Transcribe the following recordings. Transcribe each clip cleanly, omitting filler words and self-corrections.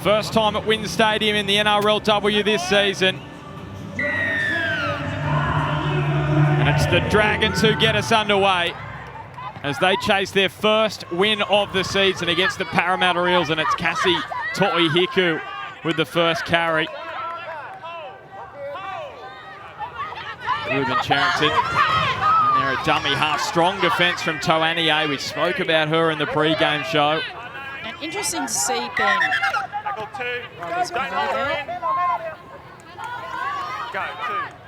First time at Wynn Stadium in the NRLW this season. And it's the Dragons who get us underway as they chase their first win of the season against the Parramatta Eels, and it's Cassie To'ihiku with the first carry. Ruben Charrington. And they're a dummy half. Strong defence from To'ania. We spoke about her in the pre-game show. And interesting to see, Ben.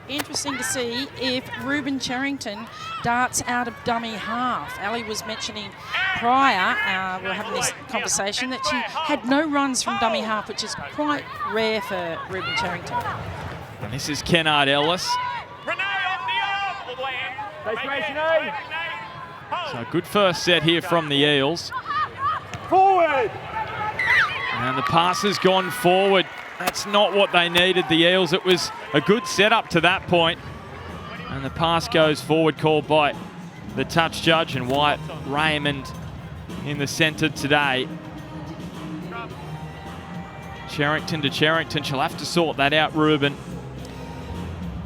Interesting to see if Ruben Charrington darts out of dummy half. Ali was mentioning prior, we were having this conversation, that she had no runs from dummy half, which is quite rare for Ruben Charrington. And this is Kennard Ellis. So a good first set here from the Eels. Forward! And the pass has gone forward. That's not what they needed, the Eels. It was a good setup to that point. And the pass goes forward, called by the touch judge, and Wyatt Raymond in the centre today. Charrington to Charrington. She'll have to sort that out, Ruben.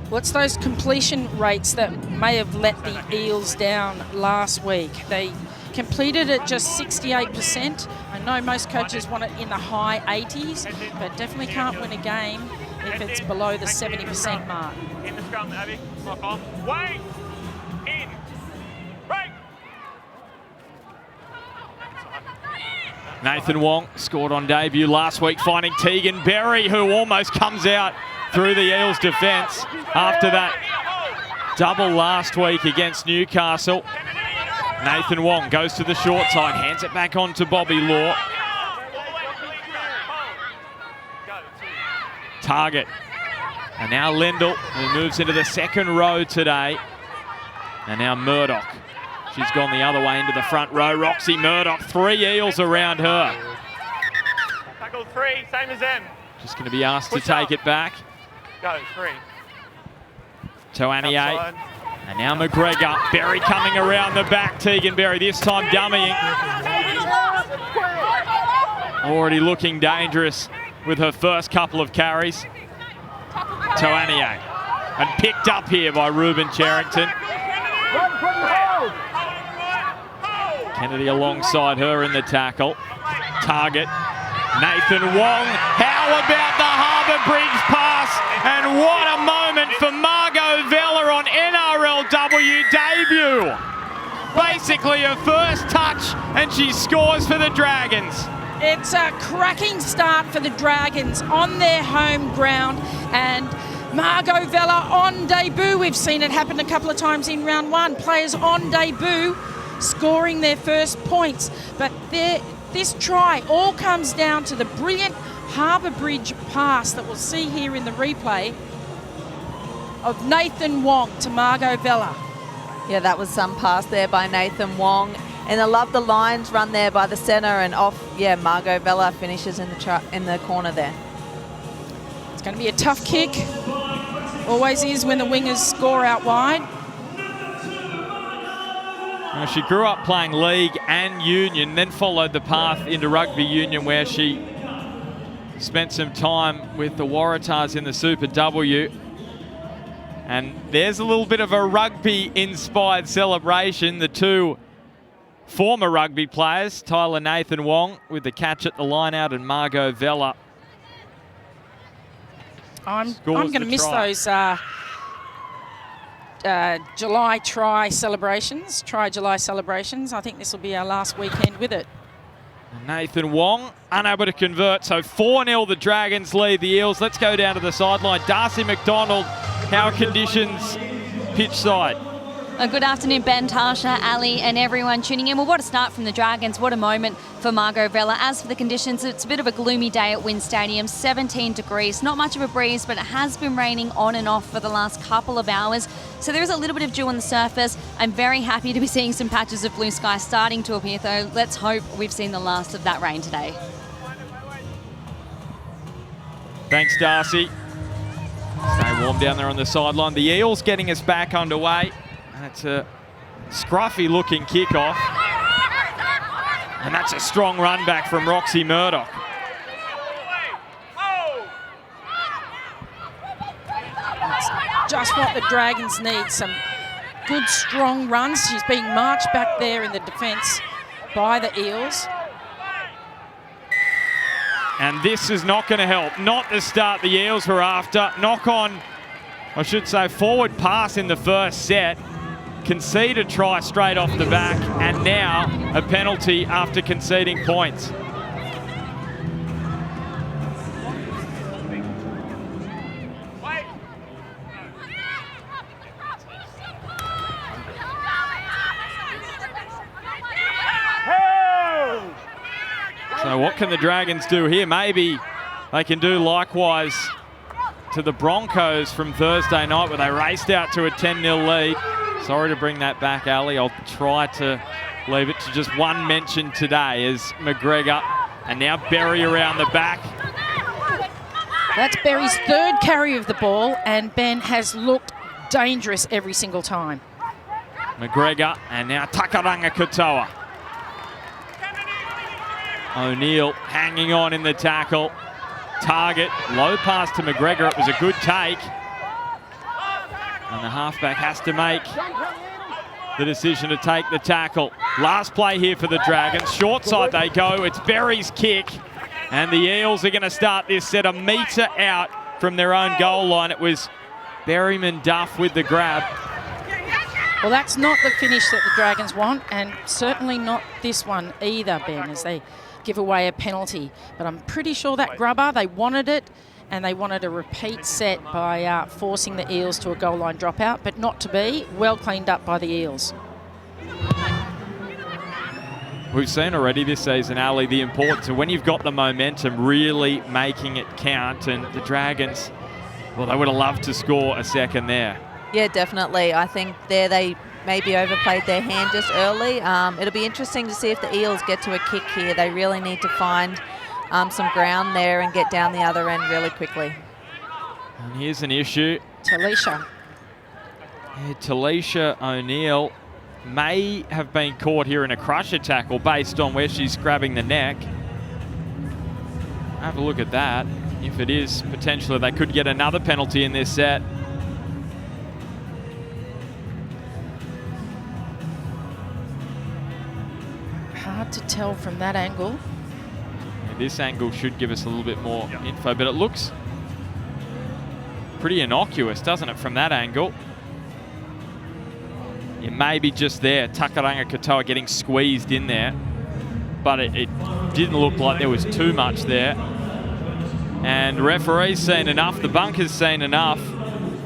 What's those completion rates that may have let the Eels down last week? They completed at just 68%. I know most coaches want it in the high 80s, but definitely can't win a game if it's below the 70% mark. In the scrum, Abby. Lock off. Wait! In. Break! Nathan Wong scored on debut last week, finding Tegan Berry, who almost comes out through the Eels' defence after that double last week against Newcastle. Nathan Wong goes to the short side, hands it back on to Bobby Law. Target. And now Lendl, who moves into the second row today. And now Murdoch. She's gone the other way into the front row. Roxy Murdoch, 3 Eels around her. Tackle 3, same as them. Just going to be asked to take it back. Go, 3. To'ania. And now McGregor. Berry coming around the back. Tegan Berry, this time dummying. Already looking dangerous with her first couple of carries. To'ania. And picked up here by Ruben Charrington. Kennedy alongside her in the tackle. Target. Nathan Wong. How about the Harbour Bridge pass? And what a moment for Margot Vella on NRLW debut. Basically her first touch, and she scores for the Dragons. It's a cracking start for the Dragons on their home ground, and Margot Vella on debut. We've seen it happen a couple of times in round 1. Players on debut scoring their first points, but this try all comes down to the brilliant Harbour Bridge pass that we'll see here in the replay of Nathan Wong to Margot Vella. Yeah, that was some pass there by Nathan Wong. And I love the lines run there by the centre and off. Yeah, Margot Vella finishes in the corner there. It's going to be a tough kick. Always is when the wingers score out wide. Now, she grew up playing league and union, then followed the path into rugby union, where she spent some time with the Waratahs in the Super W. And there's a little bit of a rugby-inspired celebration. The two former rugby players, Tyler Nathan Wong with the catch at the line-out, and Margot Vella. I'm going to miss those July July celebrations. I think this will be our last weekend with it. Nathan Wong unable to convert, so 4-0 the Dragons lead the Eels. Let's go down to the sideline. Darcy McDonald, how are conditions pitch side? Good afternoon, Ben, Tasha, Ali and everyone tuning in. Well, what a start from the Dragons. What a moment for Margot Vella. As for the conditions, it's a bit of a gloomy day at Wynn Stadium, 17 degrees. Not much of a breeze, but it has been raining on and off for the last couple of hours. So there is a little bit of dew on the surface. I'm very happy to be seeing some patches of blue sky starting to appear, though. Let's hope we've seen the last of that rain today. Thanks, Darcy. Stay warm down there on the sideline. The Eels getting us back underway. That's a scruffy-looking kickoff. And that's a strong run back from Roxy Murdoch. just what the Dragons need. Some good, strong runs. She's being marched back there in the defence by the Eels. And this is not going to help. Not the start the Eels were after. Knock on, I should say, forward pass in the first set. Concede a try straight off the back, and now a penalty after conceding points. So what can the Dragons do here? Maybe they can do likewise to the Broncos from Thursday night where they raced out to a 10-0 lead. Sorry to bring that back, Ali. I'll try to leave it to just one mention today as McGregor and now Berry around the back. That's Berry's third carry of the ball, and Ben has looked dangerous every single time. McGregor and now Takaranga Katoa. O'Neill hanging on in the tackle. Target, low pass to McGregor. It was a good take. And the halfback has to make the decision to take the tackle. Last play here for the Dragons. Short side they go. It's Berry's kick. And the Eels are going to start this set a metre out from their own goal line. It was Berryman Duff with the grab. Well, that's not the finish that the Dragons want, and certainly not this one either, Ben, as they give away a penalty. But I'm pretty sure that grubber, they wanted it, and they wanted a repeat set by forcing the Eels to a goal line dropout, but not to be. Well cleaned up by the Eels. We've seen already this season, Ali, the importance of when you've got the momentum, really making it count. And the Dragons, well, they would have loved to score a second there. Yeah, definitely. I think there they maybe overplayed their hand just early. It'll be interesting to see if the Eels get to a kick here. They really need to find some ground there and get down the other end really quickly. And here's an issue. Talisha. Yeah, Talisha O'Neill may have been caught here in a crusher tackle based on where she's grabbing the neck. Have a look at that. If it is, potentially they could get another penalty in this set. Hard to tell from that angle. This angle should give us a little bit more info, but it looks pretty innocuous, doesn't it, from that angle? It may be just there. Takaranga Katoa getting squeezed in there, but it didn't look like there was too much there. And referee's seen enough. The bunker's seen enough.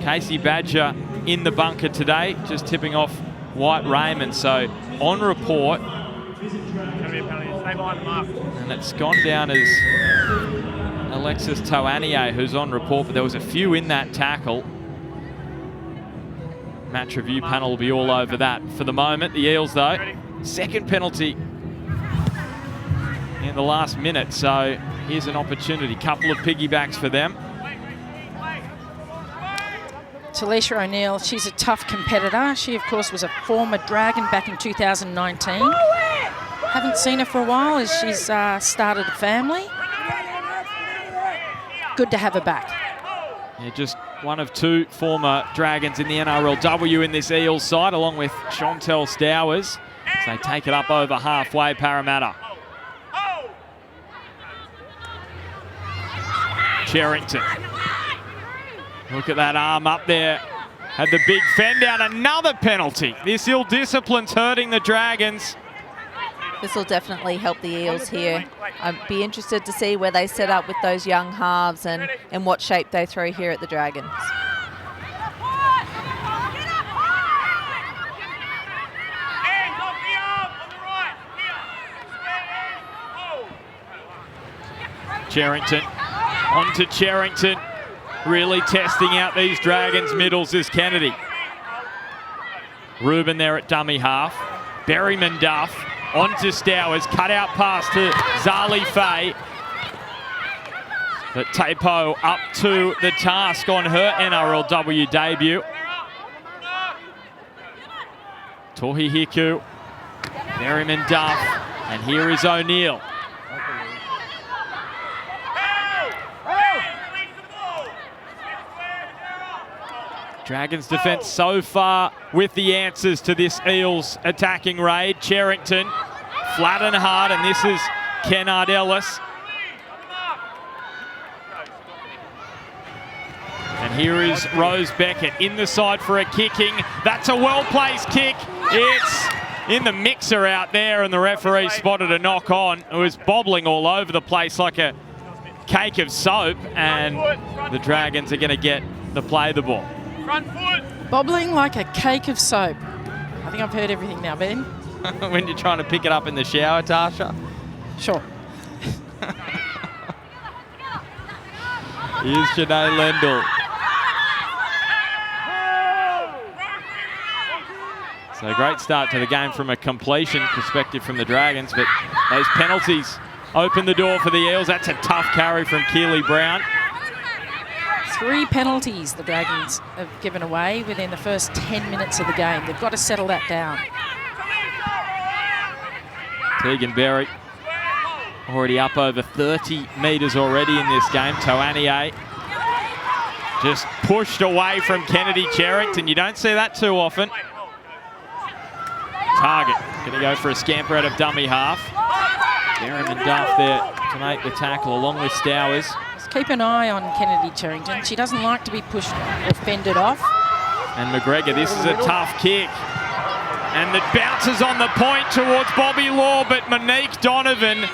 Casey Badger in the bunker today, just tipping off White Raymond. So on report, and it's gone down as Alexis Toanier who's on report, but there was a few in that tackle. Match review panel will be all over that. For the moment, the Eels, though, second penalty in the last minute. So here's an opportunity. Couple of piggybacks for them. Talisha O'Neill, she's a tough competitor. She, of course, was a former Dragon back in 2019. Haven't seen her for a while as she's started a family. Good to have her back. Yeah, just one of two former Dragons in the NRLW in this Eels side, along with Chantel Stowers. So they take it up over halfway, Parramatta. Cherrington. Look at that arm up there. Had the big fend down. Another penalty. This ill discipline's hurting the Dragons. This will definitely help the Eels here. I'd be interested to see where they set up with those young halves and what shape they throw here at the Dragons. Cherrington, on to Cherrington. Really testing out these Dragons middles is Kennedy. Ruben there at dummy half. Berryman Duff. On to Stowers, cut out pass to Zali Faye. But Taipo up to the task on her NRLW debut. Tohi Hiku, Berryman Duff, and here is O'Neill. Dragons defence so far with the answers to this Eels attacking raid. Cherrington, flat and hard, and this is Kennard Ellis. And here is Rose Beckett in the side for a kicking. That's a well-placed kick. It's in the mixer out there, and the referee spotted a knock on. It was bobbling all over the place like a cake of soap, and the Dragons are going to get the play the ball. Front foot. Bobbling like a cake of soap. I think I've heard everything now, Ben. When you're trying to pick it up in the shower, Tasha? Sure. Here's Shanae Lendl. So a great start to the game from a completion perspective from the Dragons, but those penalties open the door for the Eels. That's a tough carry from Keely Brown. 3 penalties the Dragons have given away within the first 10 minutes of the game. They've got to settle that down. Tegan Berry already up over 30 metres already in this game. Toanier just pushed away from Kennedy Cherrington. You don't see that too often. Target going to go for a scamper out of dummy half. Merriman Duff there to make the tackle along with Stowers. Just keep an eye on Kennedy Cherrington. She doesn't like to be pushed or fended off. And McGregor, this is a tough kick. And it bounces on the point towards Bobby Law, but Monique Donovan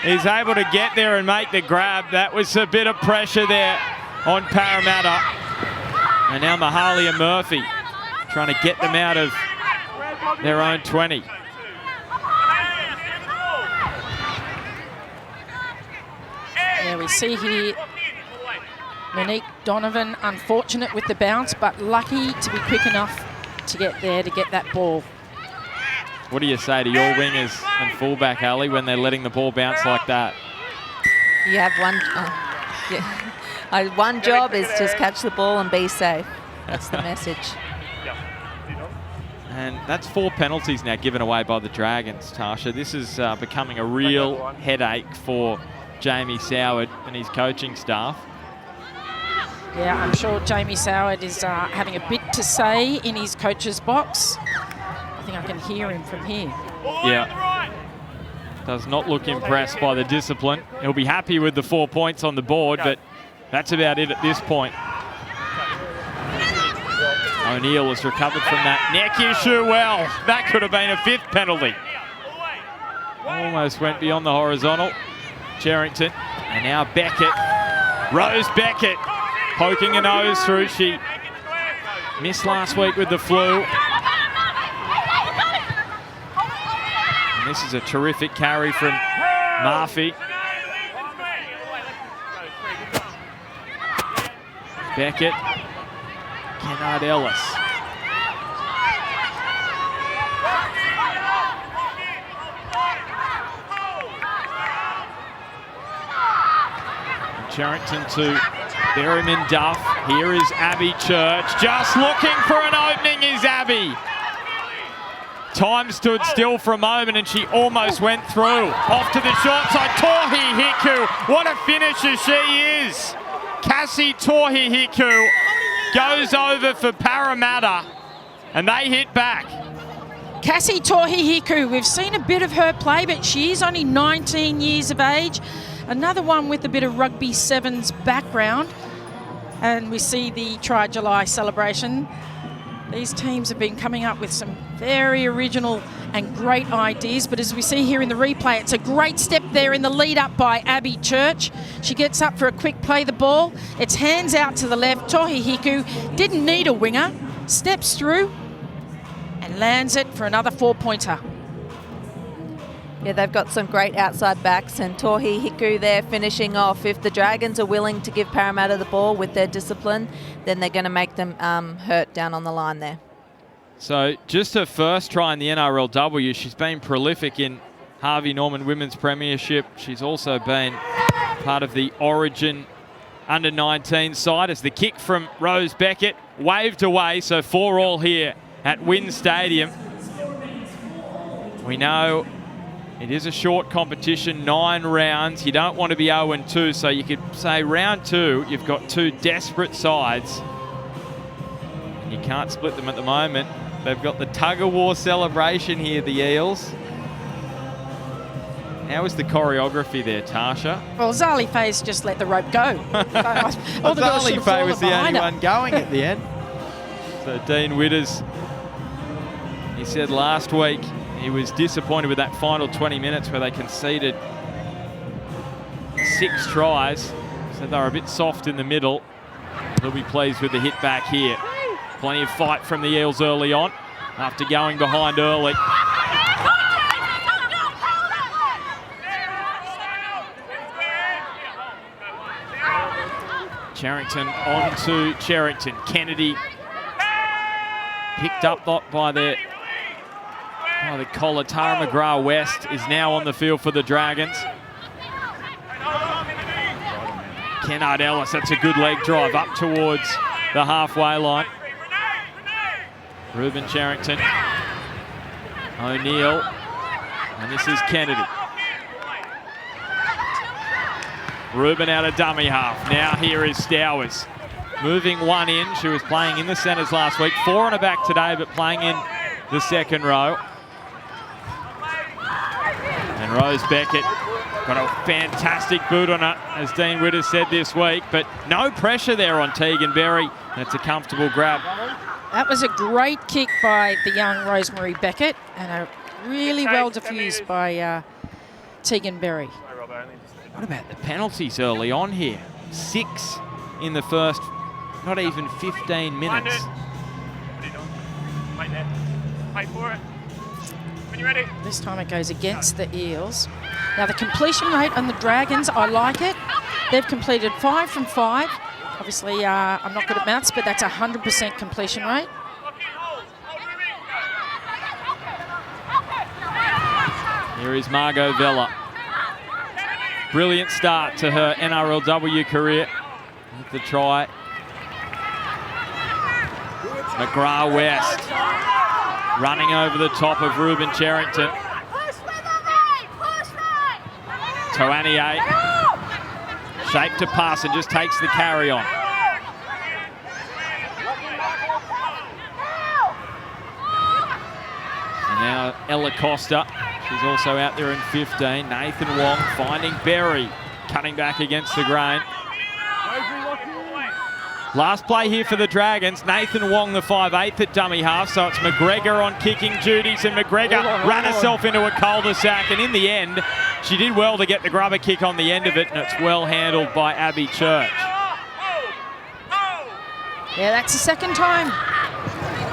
is able to get there and make the grab. That was a bit of pressure there on Parramatta. And now Mahalia Murphy trying to get them out of their own 20. Yeah, we see here Monique Donovan, unfortunate with the bounce, but lucky to be quick enough to get there to get that ball. What do you say to your wingers and fullback, Ali, when they're letting the ball bounce like that? You have one job is just catch the ball and be safe. That's the message. And that's 4 penalties now given away by the Dragons, Tasha. This is becoming a real headache for Jamie Soward and his coaching staff. Yeah, I'm sure Jamie Soward is having a bit to say in his coach's box. I think I can hear him from here. Yeah. Does not look impressed by the discipline. He'll be happy with the 4 points on the board, but that's about it at this point. O'Neill has recovered from that neck issue well. That could have been a 5th penalty. Almost went beyond the horizontal. Cherrington, and now Beckett. Rose Beckett poking a nose through. She missed last week with the flu. And this is a terrific carry from Murphy. Beckett. Kennard Ellis. Cherrington to Berryman Duff. Here is Abby Church. Just looking for an opening is Abby. Time stood still for a moment and she almost went through. Off to the short side. Tohi Hiku. What a finisher she is. Cassie Tohi Hiku goes over for Parramatta and they hit back. Cassie Tohi Hiku, we've seen a bit of her play, but she is only 19 years of age. Another one with a bit of rugby sevens background. And we see the Try July celebration. These teams have been coming up with some very original and great ideas, but as we see here in the replay, it's a great step there in the lead up by Abby Church. She gets up for a quick play the ball. It's hands out to the left. Tohi Hiku didn't need a winger, steps through and lands it for another 4-pointer. Yeah, they've got some great outside backs, and Tohi Hiku there finishing off. If the Dragons are willing to give Parramatta the ball with their discipline, then they're going to make them hurt down on the line there. So just her first try in the NRLW. She's been prolific in Harvey Norman Women's Premiership. She's also been part of the Origin under-19 side as the kick from Rose Beckett waved away. So 4-all here at Wynn Stadium. We know it is a short competition, 9 rounds. You don't want to be 0-2, so you could say round 2, you've got 2 desperate sides You can't split them at the moment. They've got the tug-of-war celebration here, the Eels. How was the choreography there, Tasha? Well, Zali Faye's just let the rope go. Well, Zali Faye was the only one going at the end. So Dean Witters, he said last week he was disappointed with that final 20 minutes where they conceded 6 tries. Said they were a bit soft in the middle. He'll be pleased with the hit back here. Plenty of fight from the Eels early on after going behind early. Charrington on to Charrington. Kennedy picked up by the collar. Tara McGrath West is now on the field for the Dragons. Kennard Ellis, that's a good leg drive up towards the halfway line. Ruben Charrington. O'Neill. And this is Kennedy. Ruben out of dummy half. Now here is Stowers. Moving one in. She was playing in the centres last week. 4 on her back today, but playing in the second row. And Rose Beckett got a fantastic boot on her, as Dean Witters said this week, but no pressure there on Tegan Berry. That's a comfortable grab. That was a great kick by the young Rosemary Beckett and a really well diffused by Tegan Berry. What about the penalties early on here? 6 in the first, not even 15 minutes. What are you doing? Wait there. Wait for it. When you're ready. This time it goes against the Eels. Now the completion rate on the Dragons, I like it. They've completed 5 from 5. Obviously, I'm not good at maths, but that's 100% completion rate. Here is Margot Vella. Brilliant start to her NRLW career with the try. McGrath West running over the top of Ruben Charrington. Toanier, shape to pass and just takes the carry on. And now Ella Costa, she's also out there in 15. Nathan Wong finding Berry, cutting back against the grain. Last play here for the Dragons. Nathan Wong, the 5'8" at dummy half, so it's McGregor on kicking duties, and McGregor ran herself into a cul-de-sac, and in the end, she did well to get the grubber kick on the end of it, and it's well handled by Abby Church. Yeah, that's the second time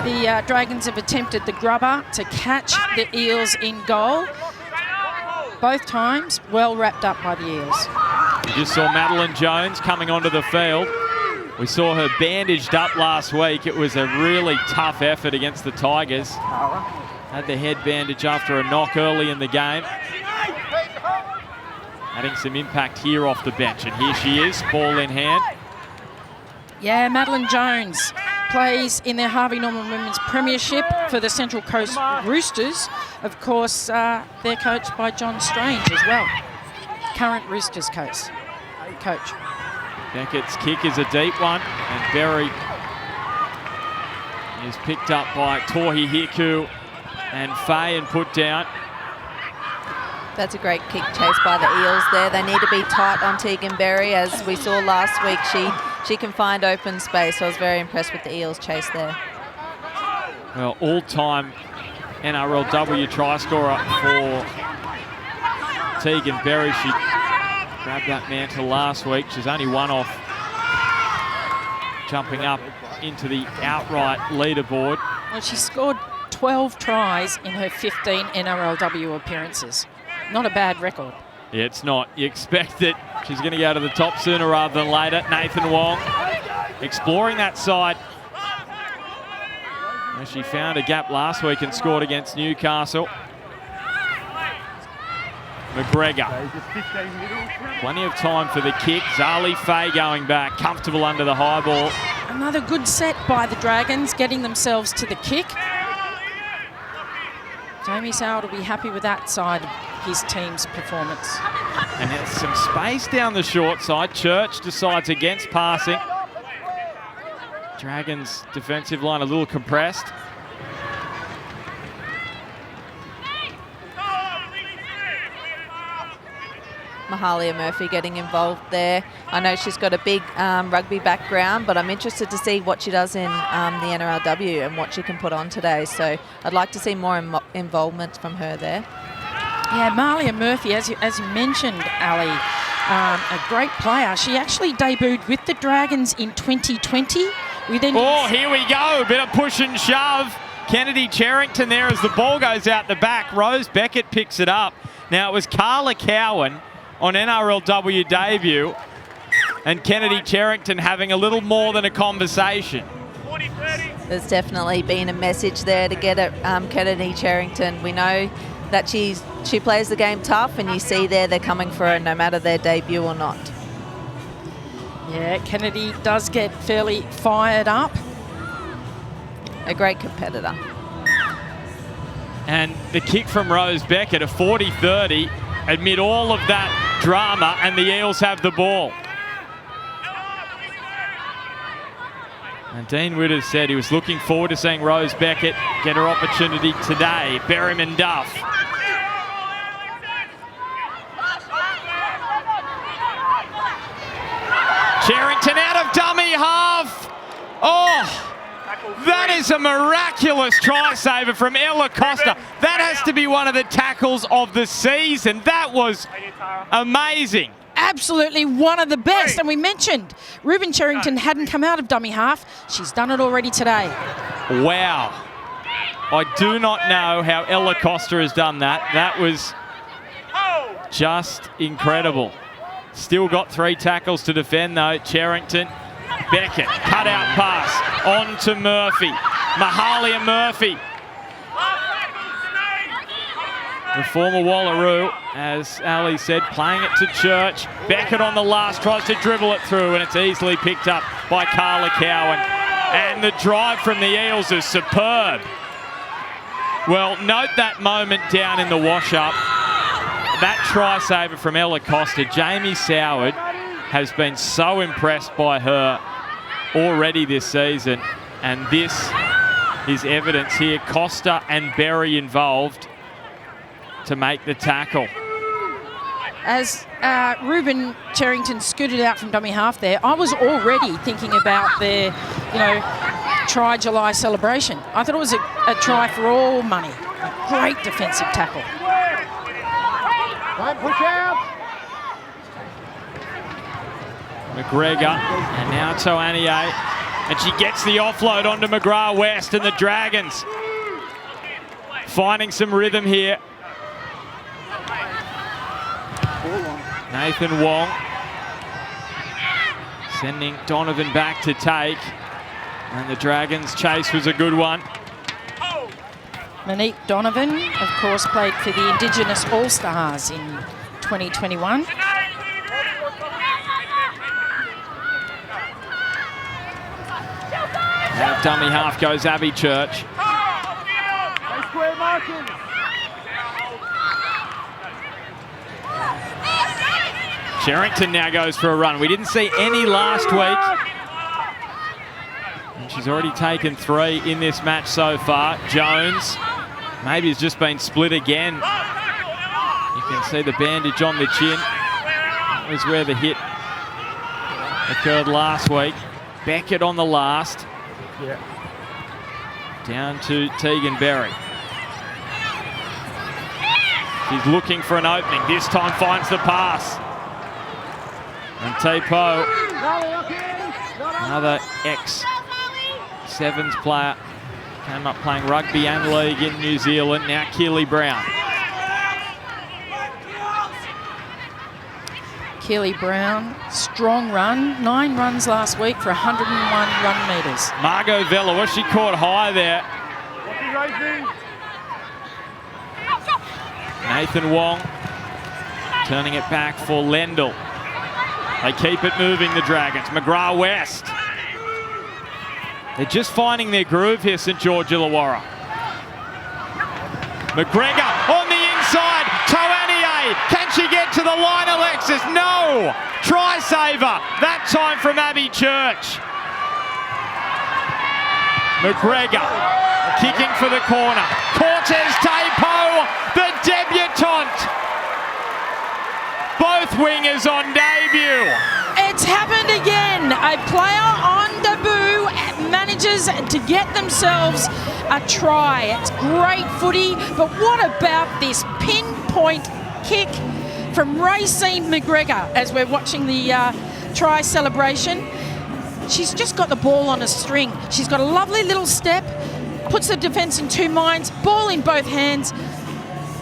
the Dragons have attempted the grubber to catch the Eels in goal. Both times, well wrapped up by the Eels. You just saw Madeline Jones coming onto the field. We saw her bandaged up last week. It was a really tough effort against the Tigers. Had the head bandage after a knock early in the game. Adding some impact here off the bench. And here she is, ball in hand. Yeah, Madeline Jones plays in their Harvey Norman Women's Premiership for the Central Coast Roosters. Of course, they're coached by John Strange as well. Current Roosters coach. Beckett's kick is a deep one, and Berry is picked up by Tohi Hiku and Faye and put down. That's a great kick chase by the Eels there. They need to be tight on Tegan Berry. As we saw last week, she can find open space, so I was very impressed with the Eels chase there. Well, all-time NRLW try scorer for Tegan Berry. She grabbed that mantle last week. She's only one off jumping up into the outright leaderboard. Well, she scored 12 tries in her 15 NRLW appearances. Not a bad record. Yeah, it's not. You expect that she's going to go to the top sooner rather than later. Nathan Wong exploring that side. And she found a gap last week and scored against Newcastle. McGregor. Plenty of time for the kick. Zali Faye going back, comfortable under the high ball. Another good set by the Dragons, getting themselves to the kick. Jamie Soward will be happy with that side of his team's performance. And there's some space down the short side. Church decides against passing. Dragons' defensive line a little compressed. Mahalia Murphy getting involved there. I know she's got a big rugby background, but I'm interested to see what she does in the NRLW and what she can put on today. So I'd like to see more involvement from her there. Yeah, Mahalia Murphy, as you mentioned, Ali, a great player. She actually debuted with the Dragons in 2020. Oh, here we go. A bit of push and shove. Kennedy Charrington there as the ball goes out the back. Rose Beckett picks it up. Now it was Carla Cowan on NRLW debut, and Kennedy Charrington having a little more than a conversation. There's definitely been a message there to get at Kennedy Charrington. We know that she plays the game tough, and you see there they're coming for her no matter their debut or not. Yeah, Kennedy does get fairly fired up. A great competitor. And the kick from Rose Beckett, a 40-30, amid all of that drama, and the Eels have the ball. And Dean Witters said he was looking forward to seeing Rose Beckett get her opportunity today. Berryman Duff. Charrington out of dummy half. Oh! That is a miraculous try saver from Ella Costa. That has to be one of the tackles of the season. That was amazing. Absolutely one of the best. And we mentioned Ruben Charrington hadn't come out of dummy half. She's done it already today. Wow. I do not know how Ella Costa has done that. That was just incredible. Still got 3 tackles to defend though. Charrington. Beckett, cut out pass, on to Murphy. Mahalia Murphy. The former Wallaroo, as Ali said, playing it to Church. Beckett on the last, tries to dribble it through, and it's easily picked up by Carla Cowan. And the drive from the Eels is superb. Well, note that moment down in the wash-up. That try saver from Ella Costa. Jamie Soward has been so impressed by her already this season, and this is evidence here. Costa and Berry involved to make the tackle. As Ruben Charrington scooted out from dummy half there, I was already thinking about their, Try July celebration. I thought it was a try for all money. A great defensive tackle. Don't push out. McGregor, and now Toanier, and she gets the offload onto McGrath West, and the Dragons finding some rhythm here. Nathan Wong sending Donovan back to take, and the Dragons' chase was a good one. Monique Donovan, of course, played for the Indigenous All-Stars in 2021. Now dummy half goes Abby Church. Charrington now goes for a run. We didn't see any last week. And she's already taken 3 in this match so far. Jones maybe has just been split again. You can see the bandage on the chin. That was where the hit occurred last week. Beckett on the last. Yeah. Down to Tegan Berry. She's looking for an opening. This time finds the pass. And Tepo, another ex-Sevens player, came up playing rugby and league in New Zealand. Now Keely Brown. Keely Brown, strong run. 9 runs last week for 101 run metres. Margot Vella, was she caught high there? Nathan Wong turning it back for Lendl. They keep it moving, the Dragons. McGrath West. They're just finding their groove here, St George Illawarra. McGregor on the inside. Toanier, can she get to the line, Alexis? No! Try saver, that time from Abby Church. McGregor kicking for the corner. Cortez Tapo, the debutante. Both wingers on debut. It's happened again. A player on debut manages to get themselves a try. It's great footy, but what about this pinpoint kick from Racine McGregor as we're watching the try celebration? She's just got the ball on a string. She's got a lovely little step, puts the defence in two minds, ball in both hands,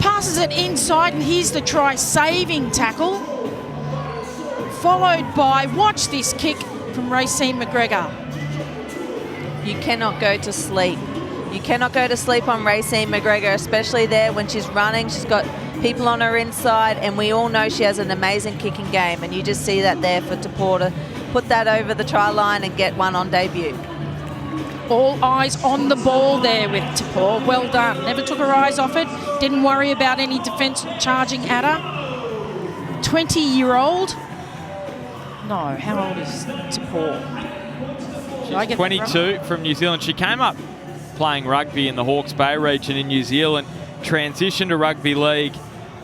passes it inside, and here's the try-saving tackle, followed by, watch this kick from Racine McGregor. You cannot go to sleep. You cannot go to sleep on Racine McGregor, especially there when she's running. She's got people on her inside, and we all know she has an amazing kicking game, and you just see that there for Tapor to put that over the try line and get one on debut. All eyes on the ball there with Tapor. Well done. Never took her eyes off it. Didn't worry about any defence charging at her. 20-year-old. No, how old is Tapor? She's 22 from New Zealand. She came up playing rugby in the Hawke's Bay region in New Zealand, transitioned to rugby league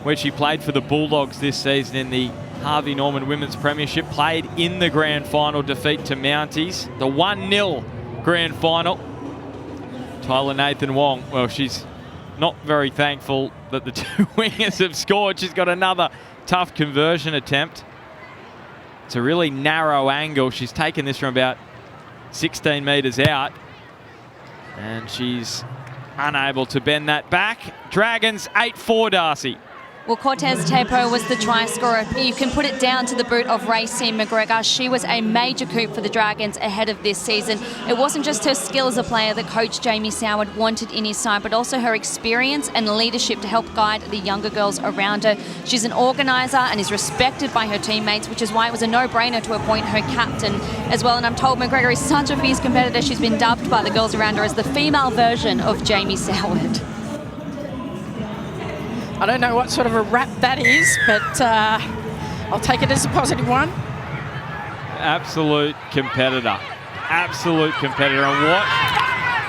where she played for the Bulldogs this season in the Harvey Norman Women's Premiership, played in the grand final defeat to Mounties, the 1-0 grand final. Tyler Nathan Wong, well, she's not very thankful that the two wingers have scored. She's got another tough conversion attempt. It's a really narrow angle. She's taken this from about 16 metres out, and she's unable to bend that back. Dragons 8-4, Darcy. Well, Cortez Tapo was the try scorer. You can put it down to the boot of Racine McGregor. She was a major coup for the Dragons ahead of this season. It wasn't just her skill as a player that coach Jamie Soward wanted in his side, but also her experience and leadership to help guide the younger girls around her. She's an organiser and is respected by her teammates, which is why it was a no-brainer to appoint her captain as well. And I'm told McGregor is such a fierce competitor, she's been dubbed by the girls around her as the female version of Jamie Soward. I don't know what sort of a rap that is, but I'll take it as a positive one. Absolute competitor. Absolute competitor. And what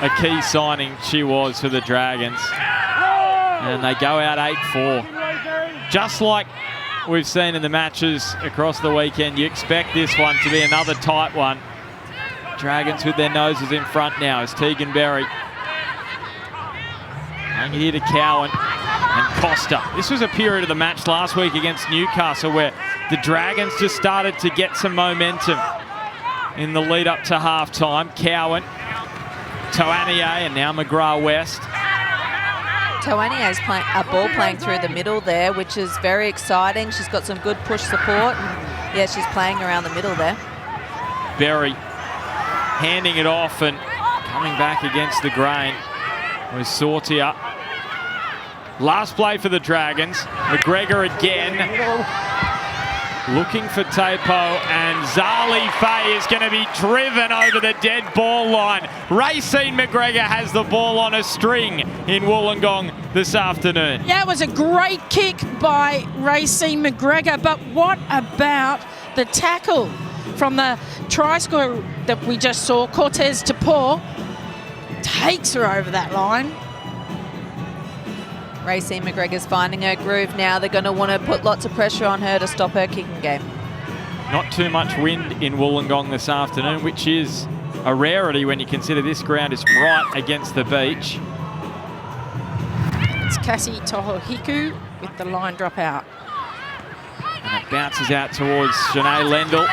a key signing she was for the Dragons. And they go out 8-4. Just like we've seen in the matches across the weekend, you expect this one to be another tight one. Dragons with their noses in front now as Tegan Berry. Hang it here to Cowan. And Costa. This was a period of the match last week against Newcastle where the Dragons just started to get some momentum in the lead up to half-time. Cowan, Toanier, and now McGrath-West. Toanier's playing a ball playing through the middle there, which is very exciting. She's got some good push support. And yeah, she's playing around the middle there. Berry handing it off and coming back against the grain was Sortia. Last play for the Dragons. McGregor again. Looking for Tapo, and Zali Faye is going to be driven over the dead ball line. Racine McGregor has the ball on a string in Wollongong this afternoon. Yeah, it was a great kick by Racine McGregor, but what about the tackle from the try scorer that we just saw, Cortez Tapor, takes her over that line. Racine McGregor's finding her groove now. They're going to want to put lots of pressure on her to stop her kicking game. Not too much wind in Wollongong this afternoon, which is a rarity when you consider this ground is right against the beach. It's Cassie Tohohiku with the line drop out. And it bounces out towards Janae Lendl.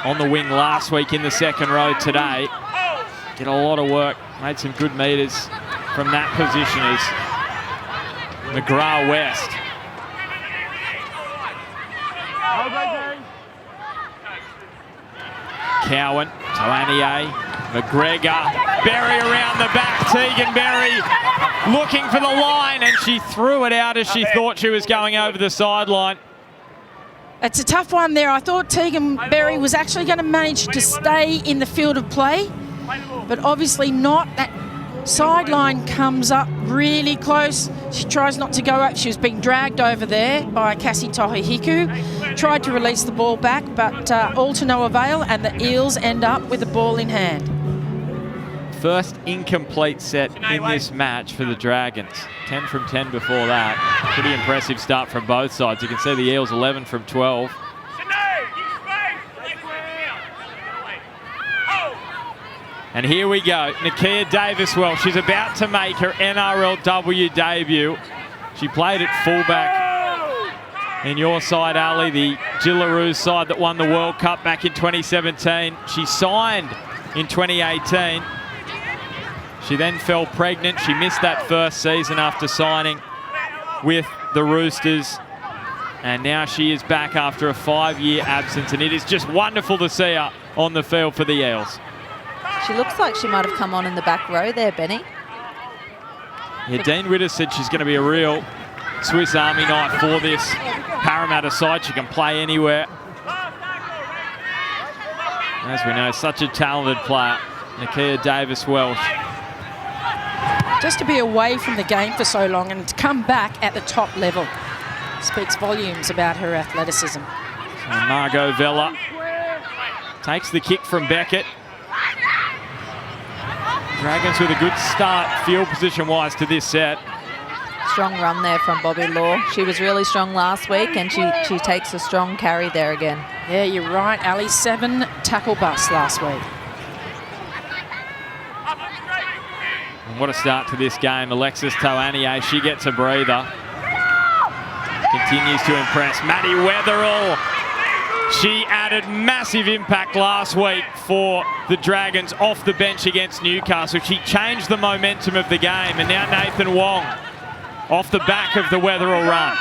On the wing last week in the second row today. Did a lot of work, made some good meters from that position as McGrath-West. Cowan, Toanier, McGregor, Berry around the back, Tegan Berry looking for the line, and she threw it out as she thought she was going over the sideline. It's a tough one there. I thought Tegan Berry was actually going to manage to stay in the field of play, but obviously not. That sideline comes up really close. She tries not to go up. She was being dragged over there by Cassie Tohohiku. tried to release the ball back, but all to no avail, and the Eels end up with the ball in hand. First incomplete set in this match for the Dragons. 10 from 10 before that. Pretty impressive start from both sides. You can see the Eels 11 from 12. And here we go, Nakia Davis-Welch. She's about to make her NRLW debut. She played at fullback in your side, Ali, the Gillaroos side that won the World Cup back in 2017. She signed in 2018. She then fell pregnant. She missed that first season after signing with the Roosters. And now she is back after a 5-year absence. And it is just wonderful to see her on the field for the Eels. She looks like she might have come on in the back row there, Benny. Yeah, Dean Witter said she's going to be a real Swiss Army knife for this Parramatta side. She can play anywhere. As we know, such a talented player, Nakia Davis-Welch. Just to be away from the game for so long and to come back at the top level speaks volumes about her athleticism. So Margot Vella takes the kick from Beckett. Dragons with a good start field position-wise to this set. Strong run there from Bobby Law. She was really strong last week, and she takes a strong carry there again. Yeah, you're right, Ali. 7 tackle busts last week. And what a start to this game. Alexis Toanier, she gets a breather. Continues to impress. Maddie Weatherall. She added massive impact last week for the Dragons off the bench against Newcastle. She changed the momentum of the game, and now Nathan Wong off the back of the Weatherall run.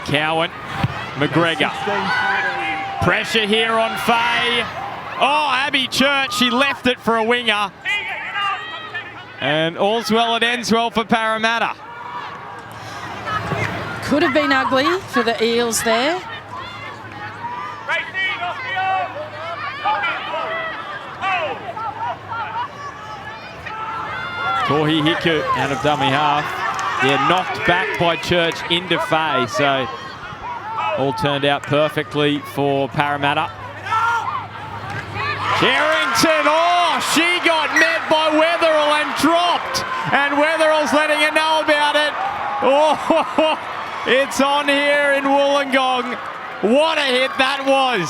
Cowan, McGregor. Pressure here on Faye. Oh, Abby Church, she left it for a winger. And all's well that ends well for Parramatta. Could have been ugly for the Eels there. Tohi Hiku out of dummy half. Yeah, knocked back by Church into Faye. So all turned out perfectly for Parramatta. Carrington, oh, she got met by Weatherall and dropped. And Weatherall's letting her know about it. Oh, it's on here in Wollongong. What a hit that was.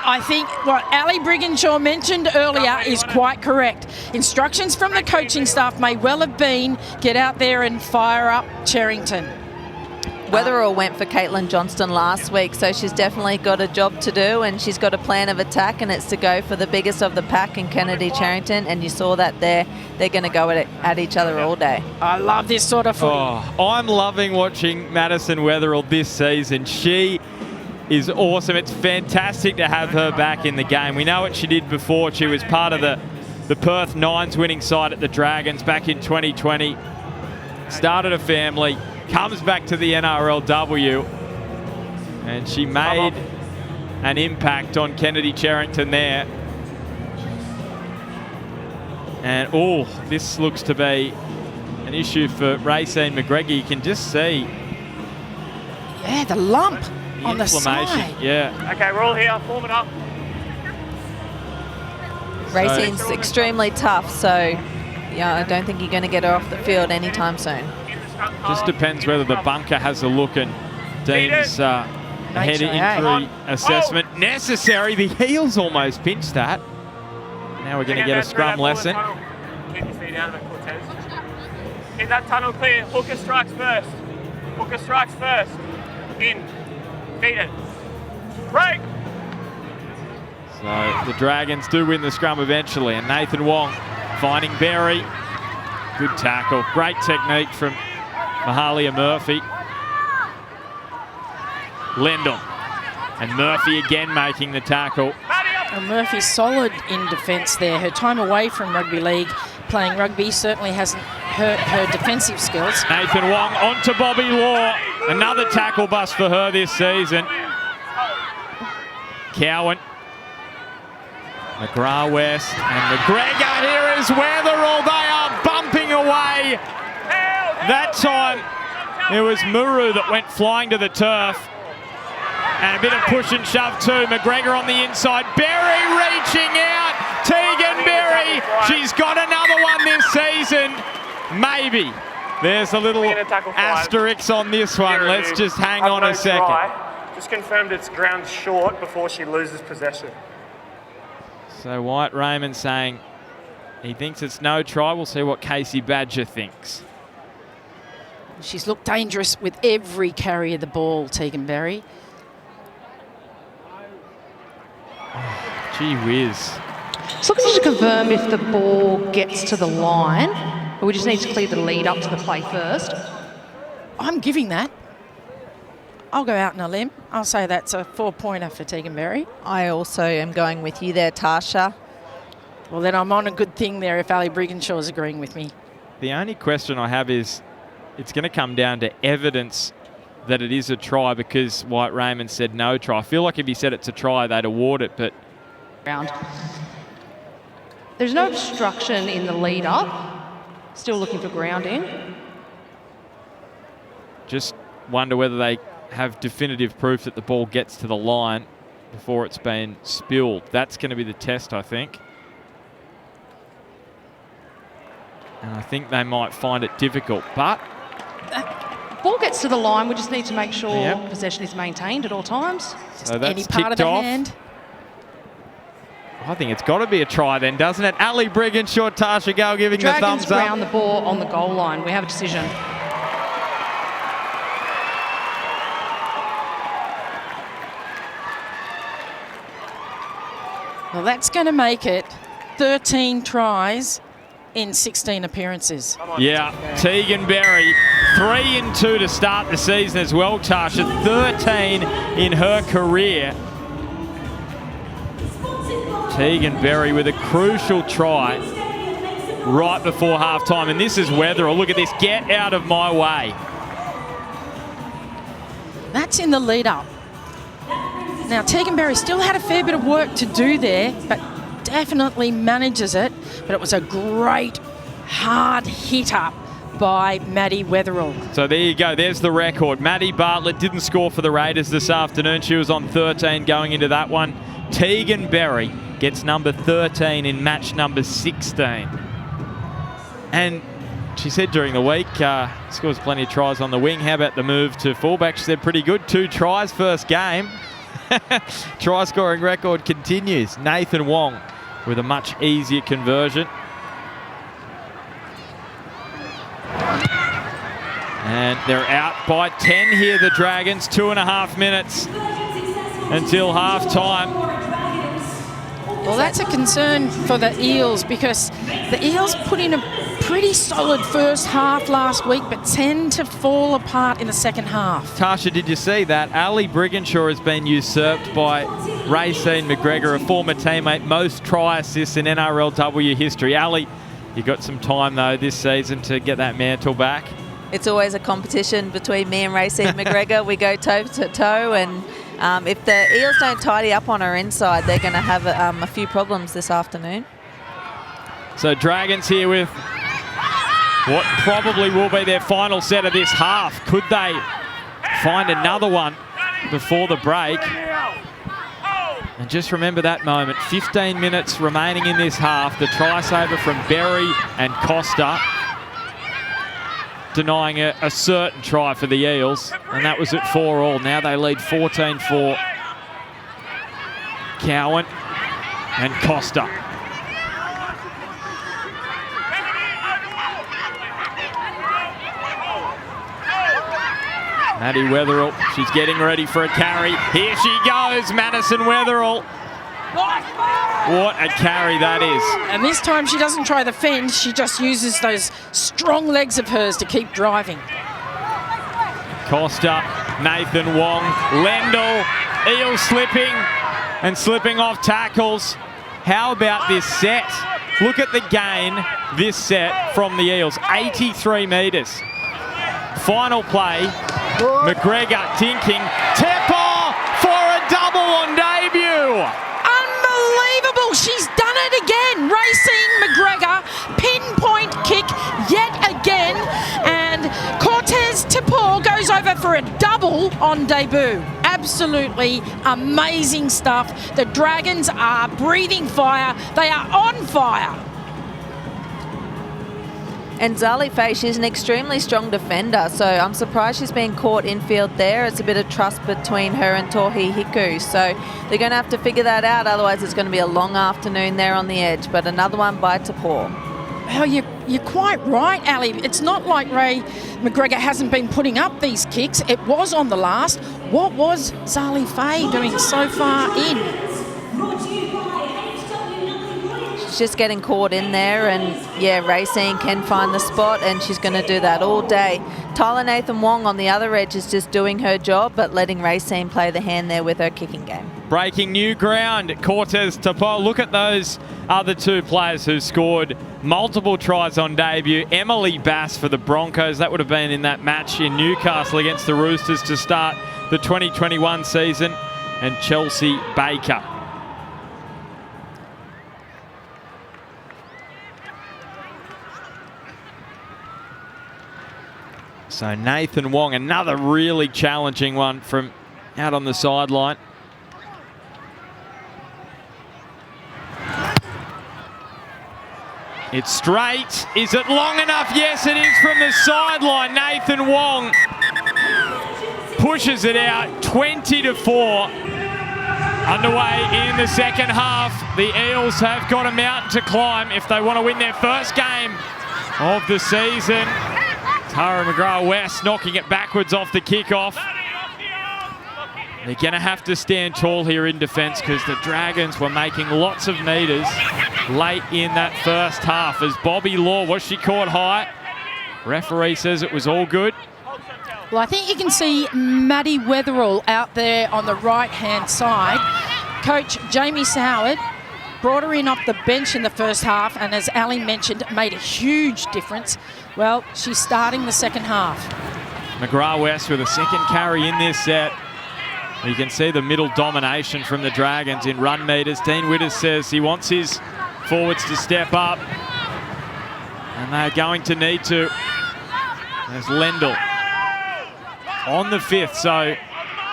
I think what Ali Brigginshaw mentioned earlier is quite correct. Instructions from the coaching staff may well have been get out there and fire up Cherrington. Weatherall went for Caitlin Johnston last week, so she's definitely got a job to do, and she's got a plan of attack, and it's to go for the biggest of the pack in Kennedy Cherrington, and you saw that there. They're going to go at each other all day. I love this sort of footy. Oh, I'm loving watching Madison Weatherall this season. She is awesome. It's fantastic to have her back in the game. We know what she did before. She was part of the Perth Nines winning side at the Dragons back in 2020. Started a family. Comes back to the NRLW, and she made an impact on Kennedy Cherrington there. And oh, this looks to be an issue for Racine McGregor. You can just see the lump the on the side. Yeah. Okay, we're all here. Form it up. Racine's extremely tough, so yeah, I don't think you're going to get her off the field anytime soon. Just depends whether the bunker has a look and deems head injury assessment necessary. The Eels almost pinched that. Now we're going to get a scrum lesson. Keep your feet out of it, Cortez. Keep that tunnel clear. Hooker strikes first. Hooker strikes first. In. Feed it. Break. So the Dragons do win the scrum eventually, and Nathan Wong finding Berry. Good tackle. Great technique from Mahalia Murphy. Lendl. And Murphy again making the tackle. And Murphy's solid in defence there. Her time away from rugby league, playing rugby, certainly hasn't hurt her defensive skills. Nathan Wong onto Bobby Law. Another tackle bust for her this season. Cowan. McGrath West and McGregor. Here is Weatherall. They are bumping away. That time It was Muru that went flying to the turf. And a bit of push and shove too. McGregor on the inside. Berry reaching out. Tegan Berry. She's got another one this season. Maybe. There's a little asterisk on this one. Let's just hang on a second. Just confirmed it's ground short before she loses possession. So White Raymond saying he thinks it's no try. We'll see what Casey Badger thinks. She's looked dangerous with every carry of the ball, Tegan Berry. Gee whiz. Just looking to confirm if the ball gets to the line, but we just need to clear the lead up to the play first. I'm giving that. I'll go out on a limb. I'll say that's a 4-pointer for Tegan Berry. I also am going with you there, Tasha. Well, then I'm on a good thing there if Ali Brigginshaw's agreeing with me. The only question I have is it's going to come down to evidence that it is a try because White Raymond said no try. I feel like if he said it's a try, they'd award it, but... Round. There's no obstruction in the lead up. Still looking for grounding. Just wonder whether they have definitive proof that the ball gets to the line before it's been spilled. That's going to be the test, I think. And I think they might find it difficult, but... Ball gets to the line, we just need to make sure possession is maintained at all times. So that's any part of ticked the off. hand. I think it's got to be a try then, doesn't it? Ali Brigginshaw, Tasha Gale giving the thumbs up. Dragons ground the ball on the goal line. We have a decision. Well, that's going to make it 13 tries in 16 appearances. Yeah, Tegan Berry, 3-2 to start the season as well, Tasha. 13 in her career. Tegan Berry with a crucial try right before half-time. And this is Weatherall. Look at this. Get out of my way. That's in the lead-up. Now, Tegan Berry still had a fair bit of work to do there, but definitely manages it. But it was a great, hard hit-up by Maddie Weatherall. So there you go. There's the record. Maddie Bartlett didn't score for the Raiders this afternoon. She was on 13 going into that one. Tegan Berry gets number 13 in match number 16. And she said during the week, scores plenty of tries on the wing. How about the move to fullback? She said pretty good. 2 tries first game. Try scoring record continues. Nathan Wong with a much easier conversion. And they're out by 10 here, the Dragons. 2.5 minutes until half-time. Well, that's a concern for the Eels because the Eels put in a pretty solid first half last week but tend to fall apart in the second half. Tasha, did you see that? Ali Brigginshaw has been usurped by Racine McGregor, a former teammate, most try assists in NRLW history. Ali, you got some time though this season to get that mantle back. It's always a competition between me and Racine McGregor. We go toe to toe, and if the Eels don't tidy up on her inside, they're going to have a few problems this afternoon. So Dragons here with what probably will be their final set of this half. Could they find another one before the break? And just remember that moment. 15 minutes remaining in this half. The try saver from Berry and Costa denying a certain try for the Eels, and that was at 4-all. Now they lead 14-4. Cowan and Costa. Maddie Weatherall, she's getting ready for a carry. Here she goes, Madison Weatherall. What a carry that is. And this time she doesn't try the fence, she just uses those strong legs of hers to keep driving. Costa, Nathan Wong, Lendl, Eels slipping off tackles. How about this set? Look at the gain this set from the Eels, 83 metres. Final play, McGregor tinking, Tepper for a double on debut. Unbelievable, she's done it again. Racine McGregor, pinpoint kick yet again. And Cortez Tepper over for a double on debut. Absolutely amazing stuff. The Dragons are breathing fire. They are on fire. And Zali Faye, she's an extremely strong defender, so I'm surprised she's being caught infield there. It's a bit of trust between her and Tohi Hiku, so they're going to have to figure that out, otherwise it's going to be a long afternoon there on the edge, but another one by Tapor. Oh, you're quite right, Ali. It's not like Ray McGregor hasn't been putting up these kicks. It was on the last. What was Zali Faye doing so far in? She's just getting caught in there, and yeah, Racine can find the spot, and she's going to do that all day. Tyler Nathan Wong on the other edge is just doing her job, but letting Racine play the hand there with her kicking game. Breaking new ground, Cortez Tapo. Look at those other two players who scored multiple tries on debut. Emily Bass for the Broncos. That would have been in that match in Newcastle against the Roosters to start the 2021 season. And Chelsea Baker. So Nathan Wong, another really challenging one from out on the sideline. It's straight. Is it long enough? Yes, it is from the sideline. Nathan Wong pushes it out, 20-4. Underway in the second half. The Eels have got a mountain to climb if they want to win their first game of the season. Tara McGrath-West knocking it backwards off the kickoff. They're going to have to stand tall here in defence because the Dragons were making lots of meters late in that first half. As Bobby Law, was she caught high? Referee says it was all good. Well, I think you can see Maddie Wetherall out there on the right-hand side. Coach Jamie Soward brought her in off the bench in the first half, and as Ali mentioned, made a huge difference. Well, she's starting the second half. McGrath-West with a second carry in this set. You can see the middle domination from the Dragons in run meters. Dean Witters says he wants his forwards to step up, and they're going to need to. There's Lendl on the fifth, so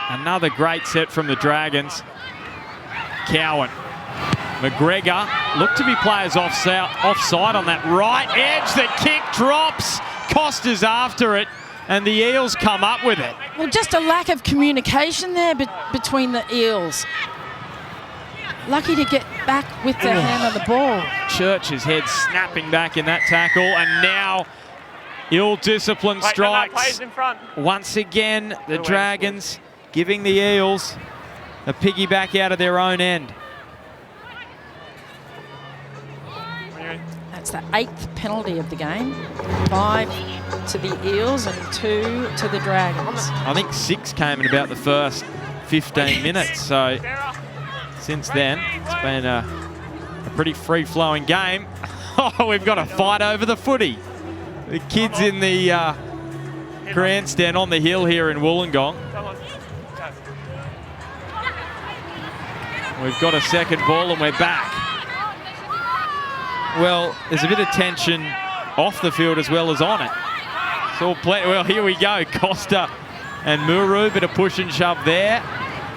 another great set from the Dragons. Cowan. McGregor looked to be players offside on that right edge. The kick drops. Costa's after it, and the Eels come up with it. Well, just a lack of communication there between the Eels. Lucky to get back with their hand on the ball. Church's head snapping back in that tackle, and now ill-disciplined strikes. Once again, the Dragons giving the Eels a piggyback out of their own end. That's the 8th penalty of the game. 5 to the Eels and 2 to the Dragons. I think 6 came in about the first 15 minutes. So since then, it's been a pretty free-flowing game. Oh, we've got a fight over the footy. The kids in the grandstand on the hill here in Wollongong. We've got a second ball and we're back. Well, there's a bit of tension off the field as well as on it. It's all well, here we go. Costa and Muru, bit of push and shove there.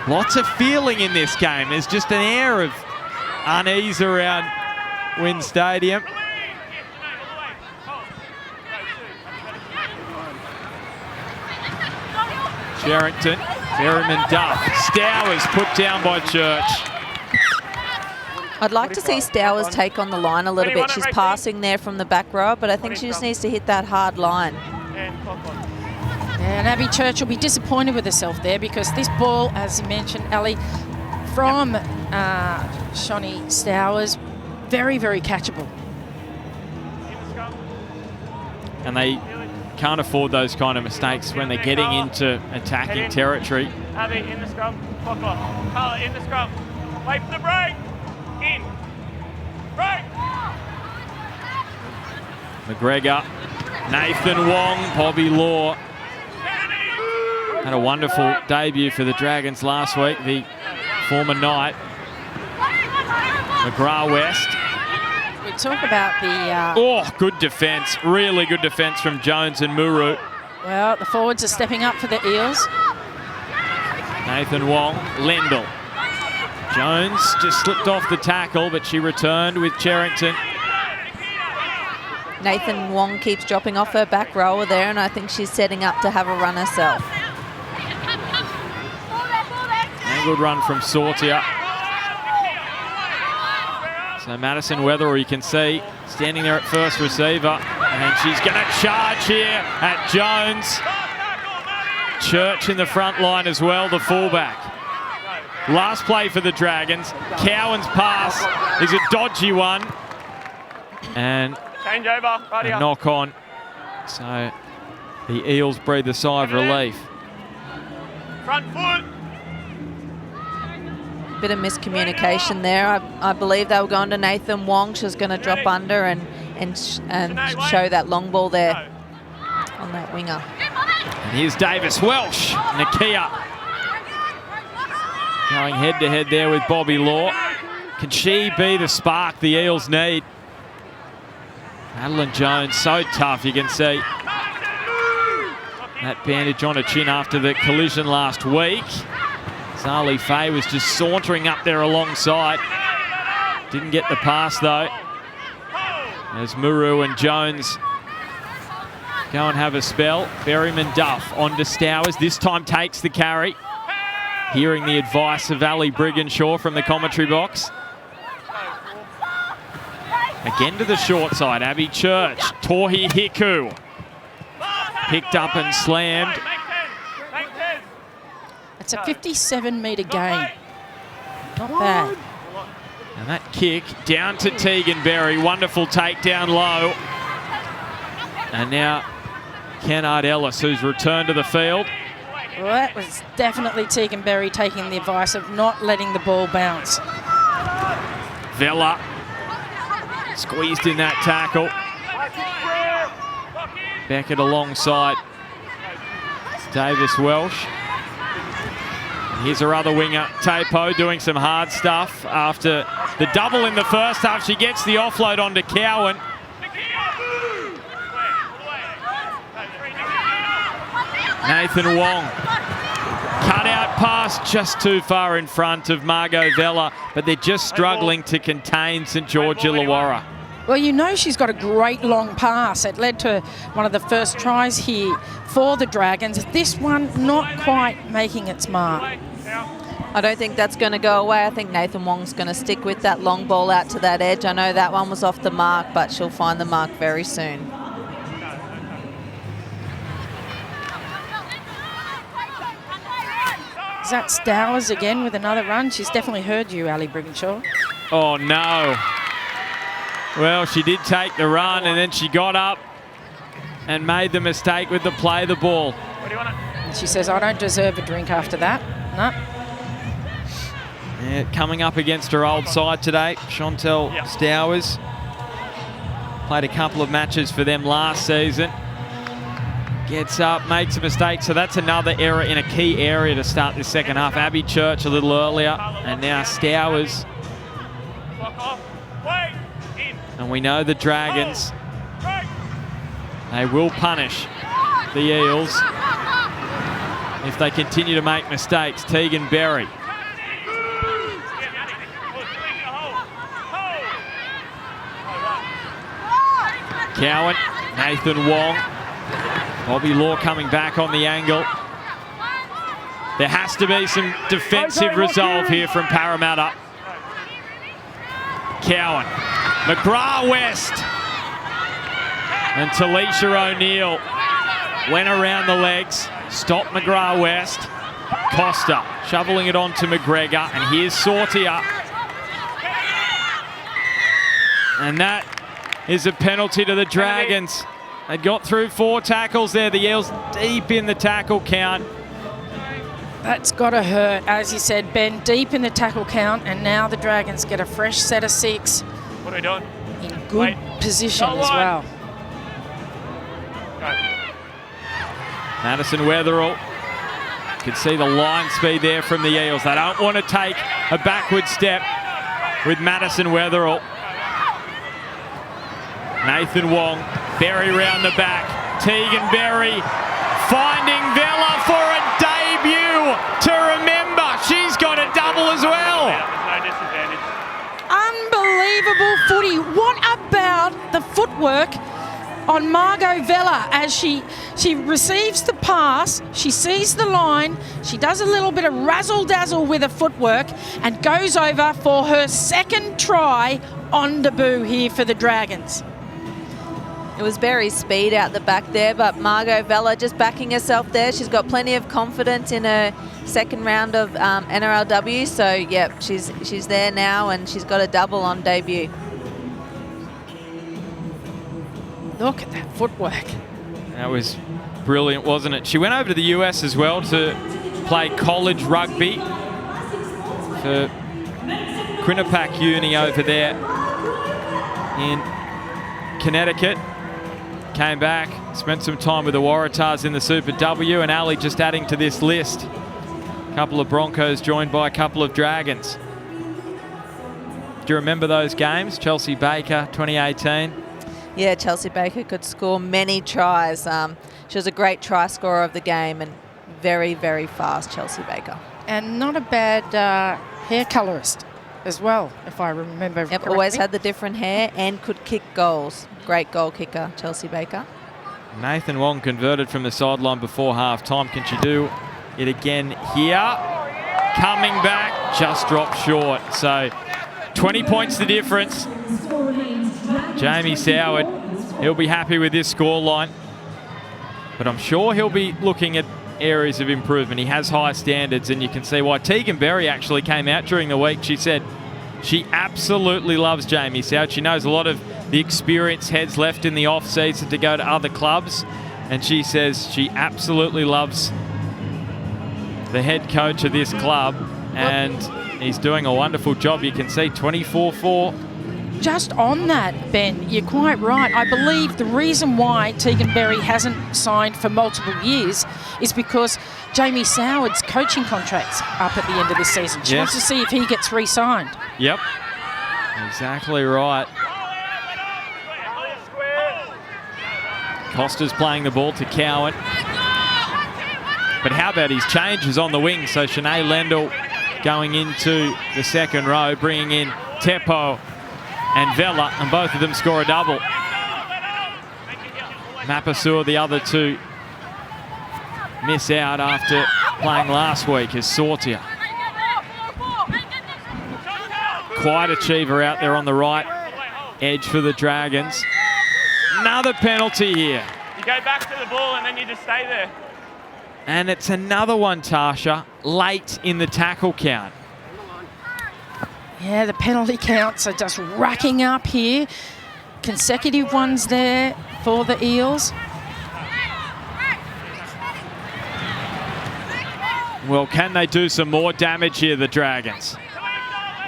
Lots of feeling in this game. There's just an air of unease around Wynn Stadium. Sherrington, Merriman Duff. Stowers put down by Church. I'd like to see Stowers take on the line a little bit. She's passing there from the back row, but I think she just needs to hit that hard line. And Abby Church will be disappointed with herself there because this ball, as you mentioned, Ali, from Shani Stowers, very, very catchable. And they can't afford those kind of mistakes when they're getting into attacking territory. Abby in the scrum, clock off. Carla in the scrum. Wait for the break. In. Break. McGregor, Nathan Wong, Bobby Law. Had a wonderful debut for the Dragons last week, the former Knight. McGrath-West. We talk about the... Oh, good defence. Really good defence from Jones and Muru. Well, the forwards are stepping up for the Eels. Nathan Wong, Lendl. Jones just slipped off the tackle, but she returned with Cherrington. Nathan Wong keeps dropping off her back rower there, and I think she's setting up to have a run herself. Angled run from Sortia. So Madison Weatherall, you can see, standing there at first receiver, and she's going to charge here at Jones. Church in the front line as well, the fullback. Last play for the Dragons. Cowan's pass is a dodgy one. And Change over, right a knock on. So the Eels breathe a sigh of relief. Front foot. Bit of miscommunication there. I believe they were going to Nathan Wong. She was going to drop under and show that long ball there on that winger. And here's Davis Welsh. Nakia going head-to-head there with Bobby Law. Can she be the spark the Eels need? Madeline Jones, so tough, you can see. That bandage on her chin after the collision last week. Zali Faye was just sauntering up there alongside. Didn't get the pass though. As Muru and Jones go and have a spell. Berryman Duff on to Stowers. This time takes the carry. Hearing the advice of Ali Brigginshaw from the commentary box. Again to the short side. Abby Church. Tohi Hiku. Picked up and slammed. It's a 57-metre gain. Not bad. And that kick down to Tegan Berry. Wonderful takedown low. And now Kennard Ellis, who's returned to the field. Well, that was definitely Tegan Berry taking the advice of not letting the ball bounce. Vella squeezed in that tackle. Beckett alongside Davis Welsh. Here's her other winger, Tapo, doing some hard stuff after the double in the first half. She gets the offload onto Cowan. Nathan Wong. Cut out pass just too far in front of Margot Vella, but they're just struggling to contain St George Illawarra. Well, you know she's got a great long pass. It led to one of the first tries here for the Dragons. This one not quite making its mark. I don't think that's going to go away. I think Nathan Wong's going to stick with that long ball out to that edge. I know that one was off the mark, but she'll find the mark very soon. Is that Stowers again with another run? She's definitely heard you, Ali Brigginshaw. Oh, no. Well, she did take the run, and then she got up and made the mistake with the play the ball. What do you want? And she says, I don't deserve a drink after that. No. Yeah, coming up against her old side today, Chantel Stowers. Played a couple of matches for them last season. Gets up, makes a mistake, so that's another error in a key area to start this second half. Abby Church a little earlier, and now Stowers. And we know the Dragons, they will punish the Eels if they continue to make mistakes. Tegan Berry. Cowan, Nathan Wong. Bobby Law coming back on the angle. There has to be some defensive resolve here from Parramatta. Cowan. McGrath West. And Talisha O'Neill went around the legs. Stopped McGrath West. Costa shoveling it on to McGregor. And here's Sortia. And that is a penalty to the Dragons. They got through 4 tackles there. The Eels deep in the tackle count. That's got to hurt. As you said, Ben, deep in the tackle count, and now the Dragons get a fresh set of 6. What are we doing? In good position as well. Madison Weatherall. You can see the line speed there from the Eels. They don't want to take a backward step with Madison Weatherall. Nathan Wong. Berry round the back. Tegan Berry finding Vella for a debut to remember. She's got a double as well. There's no disadvantage. Unbelievable footy. What about the footwork on Margot Vella as she receives the pass, she sees the line, she does a little bit of razzle-dazzle with her footwork and goes over for her second try on debut here for the Dragons. It was very speed out the back there, but Margot Vella just backing herself there. She's got plenty of confidence in her second round of NRLW. So, yep, she's there now and she's got a double on debut. Look at that footwork. That was brilliant, wasn't it? She went over to the US as well to play college rugby for Quinnipiac Uni over there in Connecticut. Came back, spent some time with the Waratahs in the Super W, and Ali just adding to this list. A couple of Broncos joined by a couple of Dragons. Do you remember those games? Chelsea Baker, 2018. Yeah, Chelsea Baker could score many tries. She was a great try scorer of the game and very, very fast, Chelsea Baker. And not a bad hair colourist as well, if I remember Yep, correctly. always had the different hair and could kick goals. Great goal kicker, Chelsea Baker. Nathan Wong converted from the sideline before half-time. Can she do it again here? Coming back, just dropped short. So 20 points the difference. Jamie Soward, he'll be happy with this scoreline, but I'm sure he'll be looking at areas of improvement. He has high standards, and you can see why. Tegan Berry actually came out during the week. She said she absolutely loves Jamie Soward. She knows a lot of the experienced heads left in the off-season to go to other clubs, and she says she absolutely loves the head coach of this club, and he's doing a wonderful job. You can see 24-4. Just on that, Ben, you're quite right. I believe the reason why Tegan Berry hasn't signed for multiple years is because Jamie Soward's coaching contract's up at the end of this season. She wants to see if he gets re-signed. Yep, exactly right. Costa's playing the ball to Cowan. But how about his changes on the wing? So Shanae Lendl going into the second row, bringing in Teppo and Vella, and both of them score a double. Mapasua, the other two, miss out after playing last week as Sortia. Quite achiever out there on the right edge for the Dragons. Another penalty here. You go back to the ball and then you just stay there. And it's another one, Tasha, late in the tackle count. Yeah, the penalty counts are just racking up here. Consecutive ones there for the Eels. Well, can they do some more damage here, the Dragons?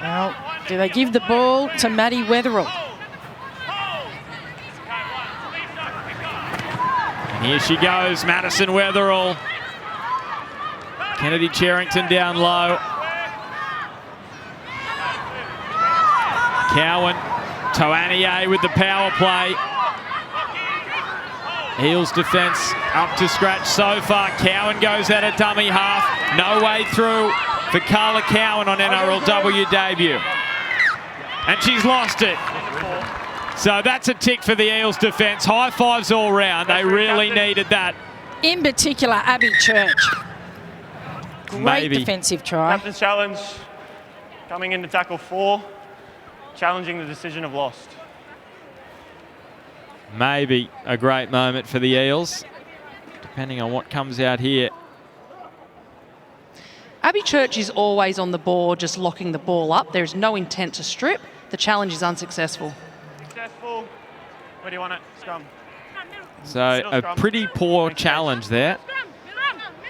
Well, do they give the ball to Maddie Wetherill? And here she goes, Madison Wetherill. Kennedy Cherrington down low. Cowan, Toanier with the power play. Eels defence up to scratch so far. Cowan goes at a dummy half. No way through for Carla Cowan on NRLW debut. And she's lost it. So that's a tick for the Eels defence. High fives all round. They really needed that. In particular, Abby Church. Great defensive try. Captain's challenge, coming into tackle 4, challenging the decision of lost. Maybe a great moment for the Eels, depending on what comes out here. Abby Church is always on the board, just locking the ball up. There's no intent to strip. The challenge is unsuccessful. Successful. Where do you want it? Scrum. So a pretty poor challenge there.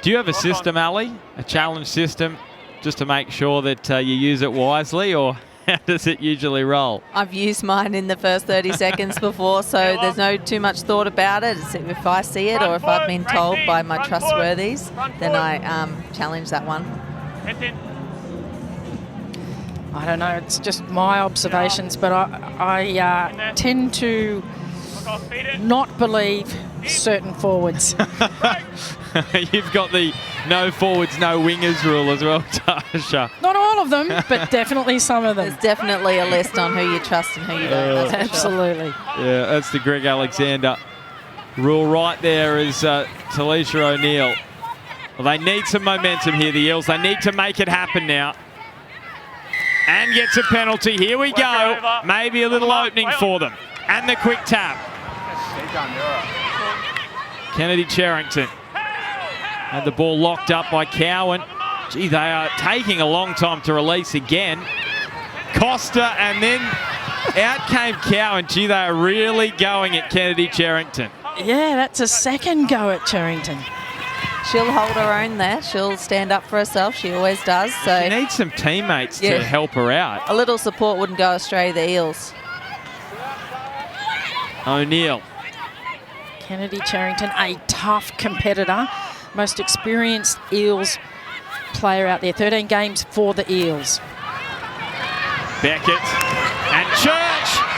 Do you have a system, Ali? A challenge system, just to make sure that you use it wisely, or how does it usually roll? I've used mine in the first 30 seconds before, so there's no too much thought about it. It's if I see it or if I've been told by my trustworthies, then I challenge that one. I don't know, it's just my observations, but I tend to not believe certain forwards. You've got the no forwards, no wingers rule as well, Tasha. Not all of them, but definitely some of them. There's definitely a list on who you trust and who you don't. That's for sure. Absolutely. Yeah, that's the Greg Alexander rule right there is Talisha O'Neill. Well, they need some momentum here, the Eels. They need to make it happen now. And gets a penalty. Here we go. Maybe a little opening for them. And the quick tap. Kennedy Cherrington had the ball locked up by Cowan. Gee, they are taking a long time to release again. Costa, and then out came Cowan. Gee, they are really going at Kennedy Cherrington. Yeah, that's a second go at Cherrington. She'll hold her own there. She'll stand up for herself. She always does. So She needs some teammates to help her out. a little support wouldn't go astray, the Eels. O'Neill. Kennedy Cherrington, a tough competitor. Most experienced Eels player out there. 13 games for the Eels. Beckett and Church.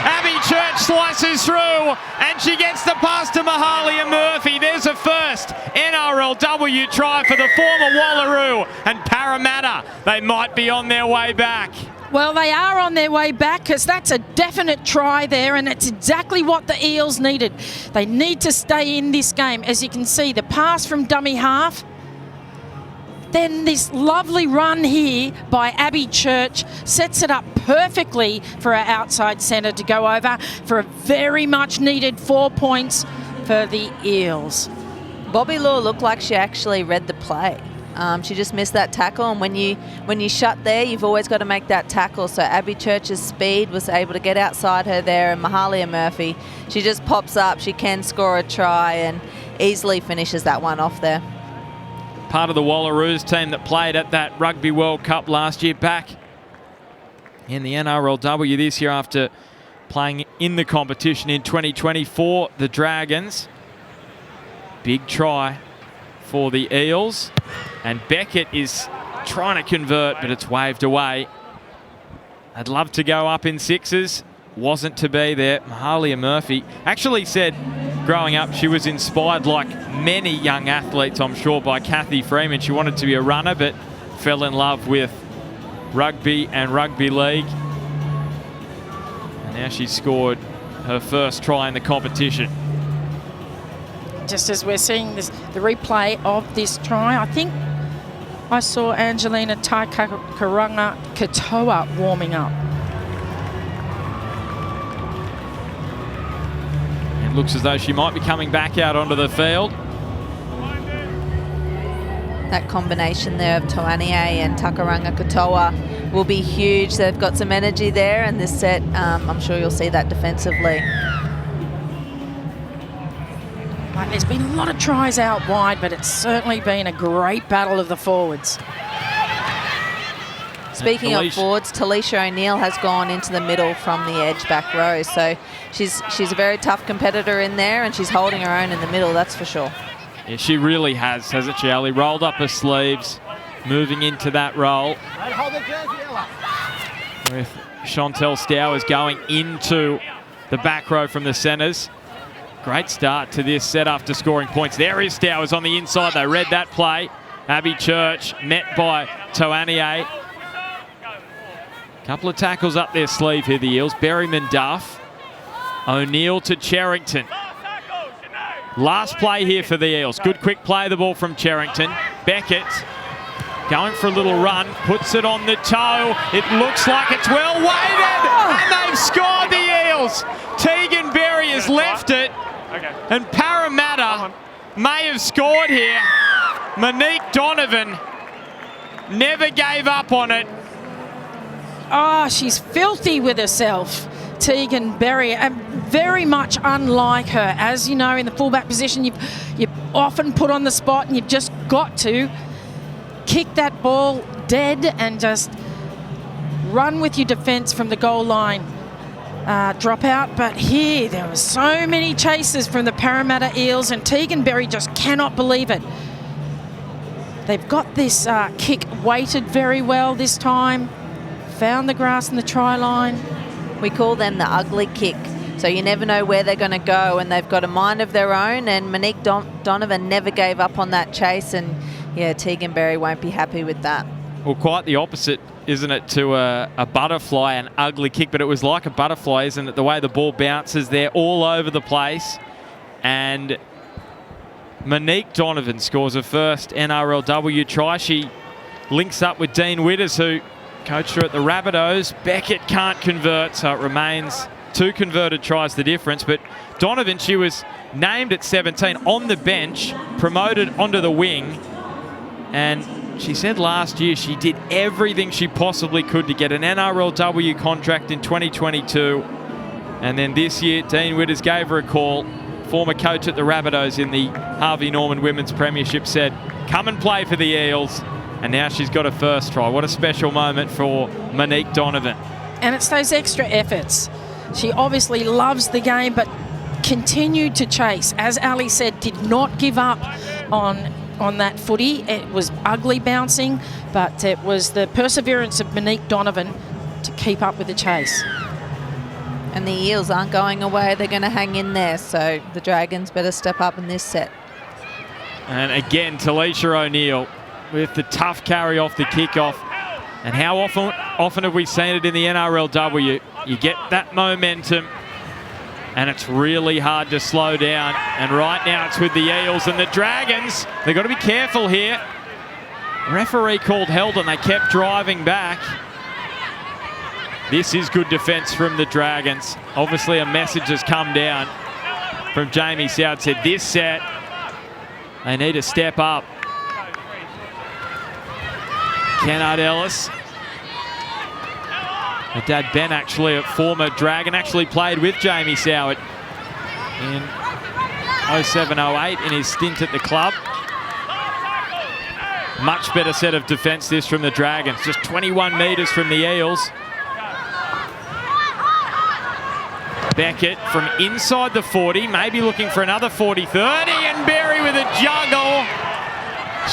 Abby Church slices through and she gets the pass to Mahalia Murphy. There's a first NRLW try for the former Wallaroo and Parramatta. They might be on their way back. Well, they are on their way back because that's a definite try there, and it's exactly what the Eels needed. They need to stay in this game. As you can see, the pass from dummy half. Then this lovely run here by Abby Church sets it up perfectly for our outside centre to go over for a very much needed 4 points for the Eels. Bobby Law looked like she actually read the play. She just missed that tackle, and when you shut there, you've always got to make that tackle. So Abby Church's speed was able to get outside her there, and Mahalia Murphy, she just pops up. She can score a try and easily finishes that one off there. Part of the Wallaroos team that played at that Rugby World Cup last year, back in the NRLW this year after playing in the competition in 2020 for the Dragons. Big try for the Eels. And Beckett is trying to convert, but it's waved away. I'd love to go up in sixes. Wasn't to be there. Mahalia Murphy actually said growing up she was inspired, like many young athletes, I'm sure, by Kathy Freeman. She wanted to be a runner, but fell in love with rugby and rugby league. And now she's scored her first try in the competition. Just as we're seeing this, the replay of this try, I think I saw Angelina Taikaranga Katoa warming up. It looks as though she might be coming back out onto the field. That combination there of Toanie and Takaranga Katoa will be huge. They've got some energy there, and this set, I'm sure you'll see that defensively. There's been a lot of tries out wide, but it's certainly been a great battle of the forwards. Speaking of forwards, Talisha O'Neill has gone into the middle from the edge back row. So she's a very tough competitor in there, and she's holding her own in the middle, that's for sure. Yeah, she really has, hasn't she, Ali? Rolled up her sleeves, moving into that role. With Chantel Stowers going into the back row from the centres. Great start to this set after scoring points. There is Stowers on the inside. They read that play. Abby Church met by Toanie. Couple of tackles up their sleeve here, the Eels. Berryman Duff. O'Neill to Cherrington. Last play here for the Eels. Good quick play of the ball from Cherrington. Beckett going for a little run. Puts it on the toe. It looks like it's well weighted. And they've scored, the Eels. Tegan Berry has left it. And Parramatta may have scored here. Monique Donovan never gave up on it. Oh, she's filthy with herself, Tegan Berry, and very much unlike her. As you know, in the fullback position, you're often put on the spot, and you've just got to kick that ball dead and just run with your defence from the goal line. Drop out, but here there were so many chases from the Parramatta Eels, and Tegan Berry just cannot believe it. They've got this kick weighted very well this time. Found the grass in the try line. We call them the ugly kick. So you never know where they're going to go, and they've got a mind of their own, and Monique Donovan never gave up on that chase, and yeah, Tegan Berry won't be happy with that. Well, quite the opposite, isn't it, to a butterfly, an ugly kick, but it was like a butterfly, isn't it, the way the ball bounces there all over the place. And Monique Donovan scores her first NRLW try. She links up with Dean Witters, who coached her at the Rabbitohs. Beckett can't convert, so it remains 2 converted tries the difference. But Donovan, she was named at 17 on the bench, promoted onto the wing, and she said last year she did everything she possibly could to get an NRLW contract in 2022. And then this year, Dean Witters gave her a call. Former coach at the Rabbitohs in the Harvey Norman Women's Premiership said, come and play for the Eels. And now she's got her first try. What a special moment for Monique Donovan. And it's those extra efforts. She obviously loves the game, but continued to chase. As Ali said, did not give up on that footy. It was ugly bouncing, but it was the perseverance of Monique Donovan to keep up with the chase. And the Eels aren't going away. They're going to hang in there, so the Dragons better step up in this set. And again, Talisha O'Neill with the tough carry off the kickoff. And how often have we seen it in the NRLW? You get that momentum, and it's really hard to slow down. And right now it's with the Eels and the Dragons. They've got to be careful here. Referee called held, and they kept driving back. This is good defence from the Dragons. Obviously a message has come down from Jamie Soward. Said this set, they need to step up. Kennard Ellis. Her dad Ben, actually a former Dragon, actually played with Jamie Soward in 07-08 in his stint at the club. Much better set of defence this from the Dragons. Just 21 metres from the Eels. Beckett from inside the 40, maybe looking for another 40-30, and Berry with a juggle.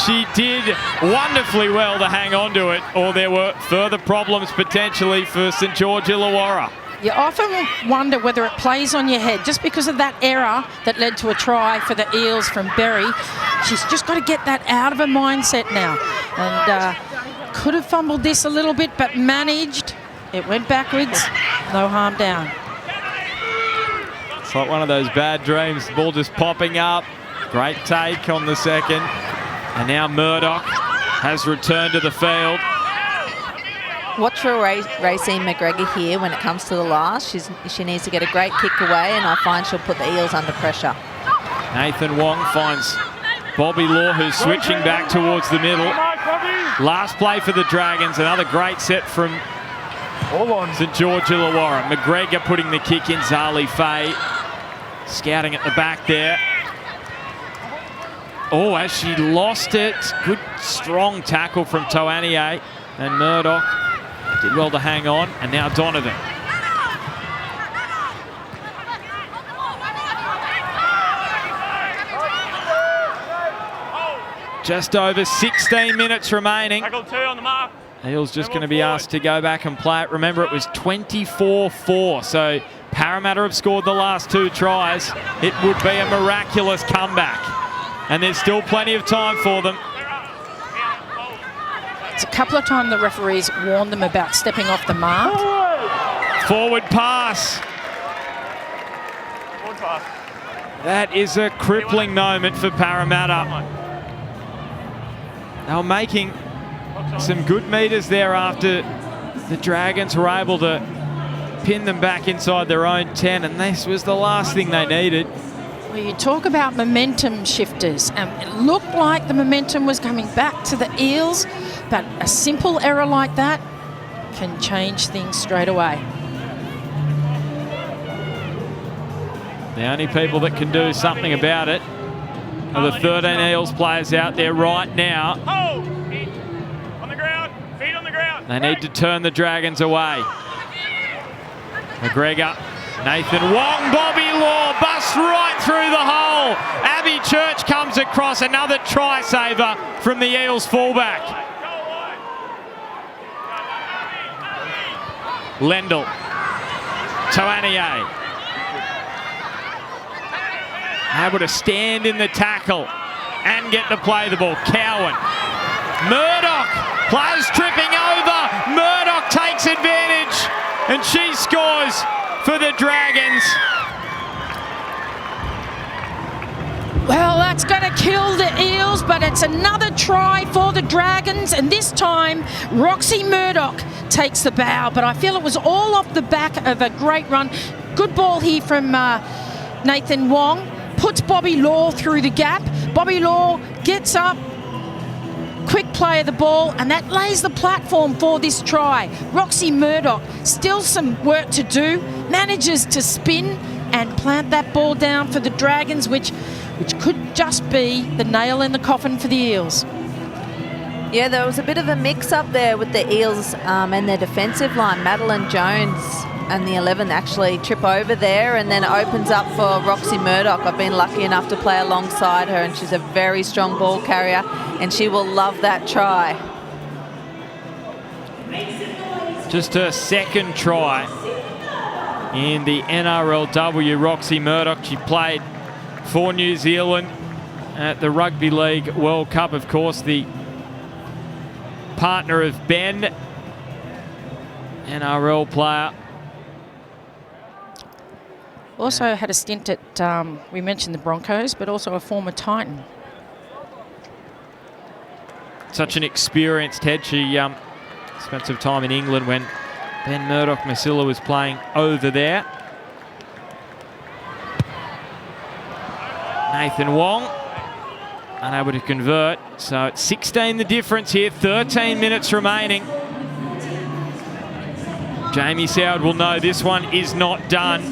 She did wonderfully well to hang on to it, or there were further problems potentially for St George Illawarra. You often wonder whether it plays on your head just because of that error that led to a try for the Eels from Berry. She's just got to get that out of her mindset now. And could have fumbled this a little bit, but managed. It went backwards, no harm down. It's like one of those bad dreams. The ball just popping up. Great take on the second. And now Murdoch has returned to the field. Watch for Racine McGregor here when it comes to the last. She needs to get a great kick away, and I find she'll put the Eels under pressure. Nathan Wong finds Bobby Law, who's switching back towards the middle. Last play for the Dragons. Another great set from St George Illawarra. McGregor putting the kick in. Zali Faye scouting at the back there. Oh, as she lost it. Good, strong tackle from Toanier. And Murdoch did well to hang on. And now Donovan. Just over 16 minutes remaining. Tackle 2 on the mark. Eels just going to be asked to go back and play it. Remember, it was 24-4, so Parramatta have scored the last 2 tries. It would be a miraculous comeback, and there's still plenty of time for them. It's a couple of times the referees warned them about stepping off the mark. Forward pass. That is a crippling moment for Parramatta. They were making some good meters there after the Dragons were able to pin them back inside their own 10, and this was the last thing they needed. Well, you talk about momentum shifters, and it looked like the momentum was coming back to the Eels, but a simple error like that can change things straight away. The only people that can do something about it are the 13 Eels players out there right now. They need to turn the Dragons away. McGregor, Nathan Wong, Bobby Law, busts right through the hole. Abby Church comes across, another try saver from the Eels fullback. Lendl, Toanier, able to stand in the tackle and get to play the ball. Cowan. Murdoch. Players tripping over. Murdoch takes advantage and she scores for the Dragons. Well, that's going to kill the Eels, but it's another try for the Dragons, and this time Roxy Murdoch takes the bow, but I feel it was all off the back of a great run. Good ball here from Nathan Wong, puts Bobby Law through the gap. Bobby Law gets up, quick play of the ball, and that lays the platform for this try. Roxy Murdoch, still some work to do, manages to spin and plant that ball down for the Dragons, which could just be the nail in the coffin for the Eels. Yeah, there was a bit of a mix-up there with the Eels and their defensive line. Madeline Jones and the 11 actually trip over there, and then it opens up for Roxy Murdoch. I've been lucky enough to play alongside her, and she's a very strong ball carrier, and she will love that try. Just her second try in the NRLW, Roxy Murdoch. She played for New Zealand at the Rugby League World Cup, of course, the partner of Ben, NRL player. Also had a stint at, we mentioned the Broncos, but also a former Titan. Such an experienced head. She spent some time in England when Ben Murdoch-Masila was playing over there. Nathan Wong unable to convert, so it's 16 the difference here, 13 minutes remaining. Jamie Soward will know this one is not done.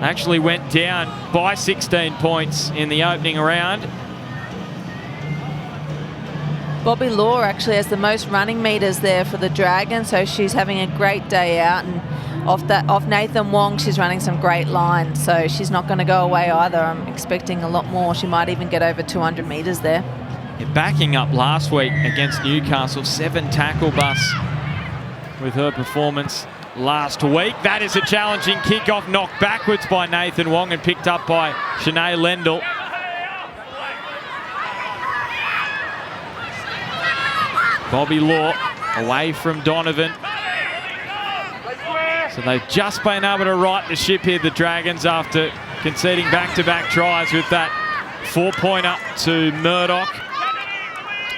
Actually went down by 16 points in the opening round. Bobby Law actually has the most running meters there for the Dragons, so she's having a great day out, and off Nathan Wong, she's running some great lines, so she's not going to go away either. I'm expecting a lot more. She might even get over 200 metres there. Yeah, backing up last week against Newcastle, 7 tackle busts with her performance last week. That is a challenging kickoff, knocked backwards by Nathan Wong and picked up by Shanae Lendl. Bobby Law away from Donovan. So they've just been able to right the ship here, the Dragons, after conceding back-to-back tries with that 4-pointer to Murdoch.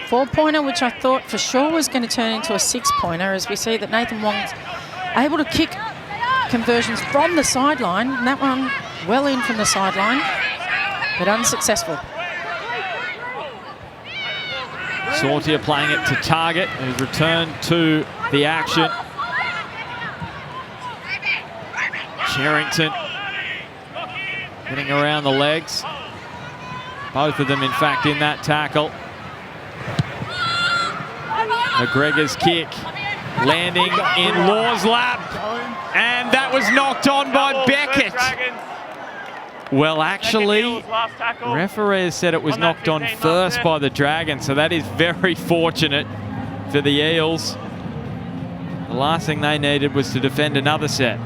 4-pointer, which I thought for sure was going to turn into a 6-pointer, as we see that Nathan Wong's able to kick conversions from the sideline, and that one well in from the sideline, but unsuccessful. Sortier playing it to Target, who's returned to the action. Sherrington getting around the legs. Both of them, in fact, in that tackle. McGregor's kick landing in Law's lap, and that was knocked on by Beckett. Well, actually, referees said it was knocked on first by the Dragons, so that is very fortunate for the Eels. The last thing they needed was to defend another set.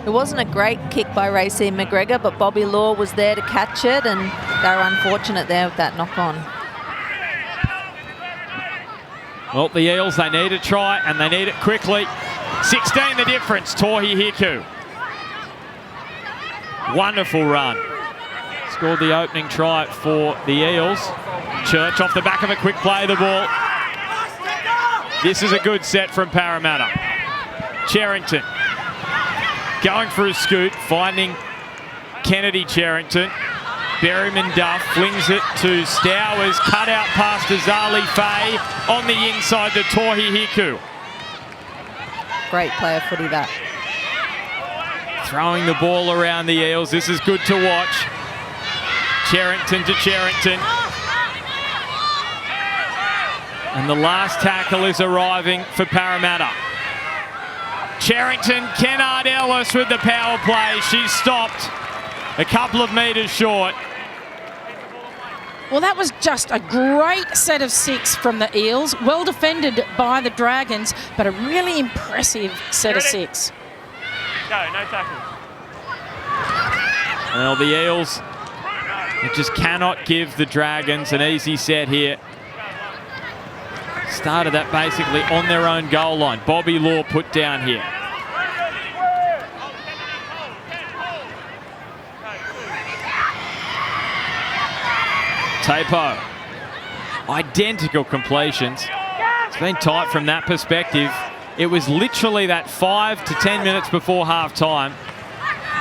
It wasn't a great kick by Racine McGregor, but Bobby Law was there to catch it, and they were unfortunate there with that knock-on. Well, the Eels, they need a try, and they need it quickly. 16 the difference, Tohi Hiku. Wonderful run. Scored the opening try for the Eels. Church off the back of a quick play of the ball. This is a good set from Parramatta. Cherrington going for a scoot, finding Kennedy Cherrington. Berryman Duff flings it to Stowers, cut out past Azali Faye on the inside to Tohi Hiku. Great player footy that. Throwing the ball around the Eels. This is good to watch. Cherrington to Cherrington. And the last tackle is arriving for Parramatta. Cherrington, Kennard Ellis with the power play. She's stopped a couple of metres short. Well, that was just a great set of 6 from the Eels. Well defended by the Dragons, but a really impressive set of 6. Go, no tackle. Well, the Eels just cannot give the Dragons an easy set here. Started that basically on their own goal line. Bobby Law put down here. Tapo. Identical completions. It's been tight from that perspective. It was literally that 5 to 10 minutes before half time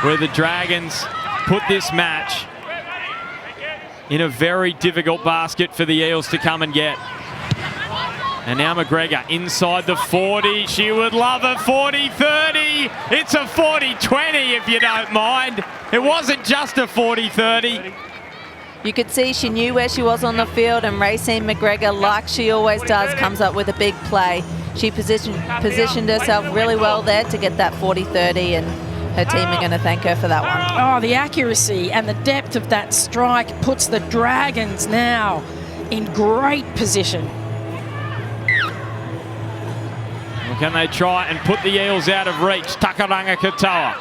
where the Dragons put this match in a very difficult basket for the Eels to come and get. And now McGregor inside the 40. She would love a 40-30. It's a 40-20 if you don't mind. It wasn't just a 40-30. You could see she knew where she was on the field, and Racine McGregor, like she always does, comes up with a big play. She positioned herself really well there to get that 40-30, and her team are going to thank her for that one. Oh, the accuracy and the depth of that strike puts the Dragons now in great position. Well, can they try and put the Eels out of reach? Takaranga Katoa.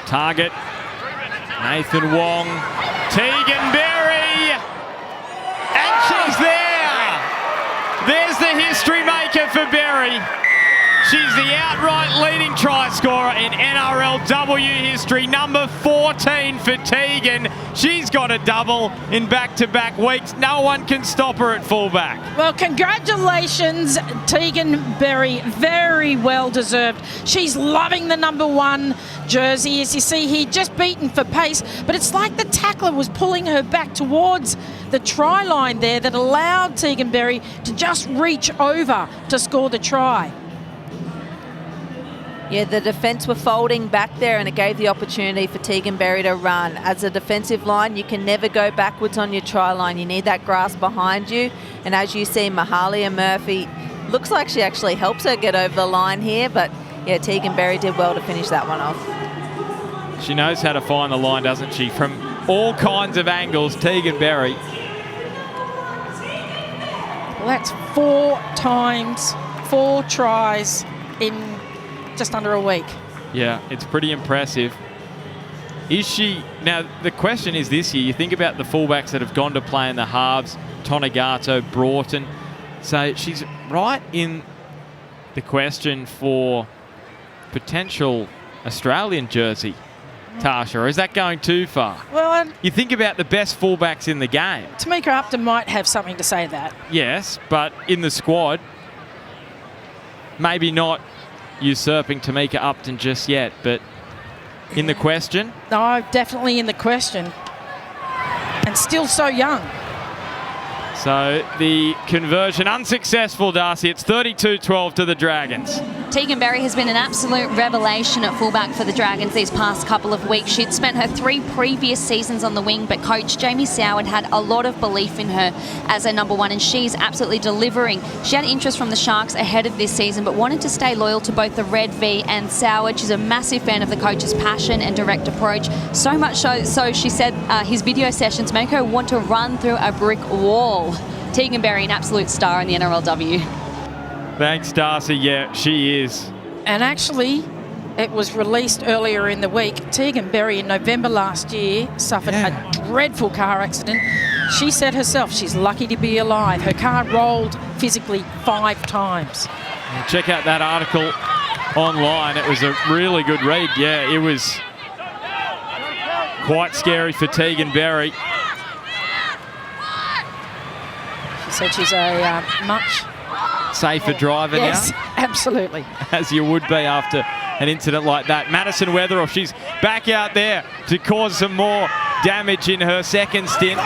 Target, Nathan Wong, Tegan Berry, and she's there. There's the history maker for Berry. She's the outright leading try scorer in NRLW history, number 14 for Tegan. She's got a double in back-to-back weeks. No one can stop her at fullback. Well, congratulations, Tegan Berry. Very well deserved. She's loving the number 1 jersey, as you see here, just beaten for pace. But it's like the tackler was pulling her back towards the try line there that allowed Tegan Berry to just reach over to score the try. Yeah, the defence were folding back there, and it gave the opportunity for Tegan Berry to run. As a defensive line, you can never go backwards on your try line. You need that grass behind you. And as you see, Mahalia Murphy, looks like she actually helps her get over the line here. But yeah, Tegan Berry did well to finish that one off. She knows how to find the line, doesn't she? From all kinds of angles, Tegan Berry. Well, that's 4 times, 4 tries in just under a week. Yeah, it's pretty impressive. Is she... Now, the question is this year, you think about the fullbacks that have gone to play in the halves, Tonegato, Broughton. So she's right in the question for potential Australian jersey, Tasha, or is that going too far? Well, You think about the best fullbacks in the game. Tamika Upton might have something to say to that. Yes, but in the squad, maybe not usurping Tamika Upton just yet, but in the question? No, definitely in the question. And still so young. So the conversion unsuccessful, Darcy. It's 32-12 to the Dragons. Tegan Berry has been an absolute revelation at fullback for the Dragons these past couple of weeks. She'd spent her 3 previous seasons on the wing, but coach Jamie Soward had a lot of belief in her as a number 1, and she's absolutely delivering. She had interest from the Sharks ahead of this season, but wanted to stay loyal to both the Red V and Soward. She's a massive fan of the coach's passion and direct approach. So much so she said his video sessions make her want to run through a brick wall. Tegan Berry, an absolute star in the NRLW. Thanks, Darcy. Yeah, she is. And actually, it was released earlier in the week. Tegan Berry in November last year suffered a dreadful car accident. She said herself she's lucky to be alive. Her car rolled physically 5 times. Check out that article online. It was a really good read. Yeah, it was quite scary for Tegan Berry. She said she's a much safer driver now. Yes, absolutely. As you would be after an incident like that. Madison Weatheroff, she's back out there to cause some more damage in her second stint.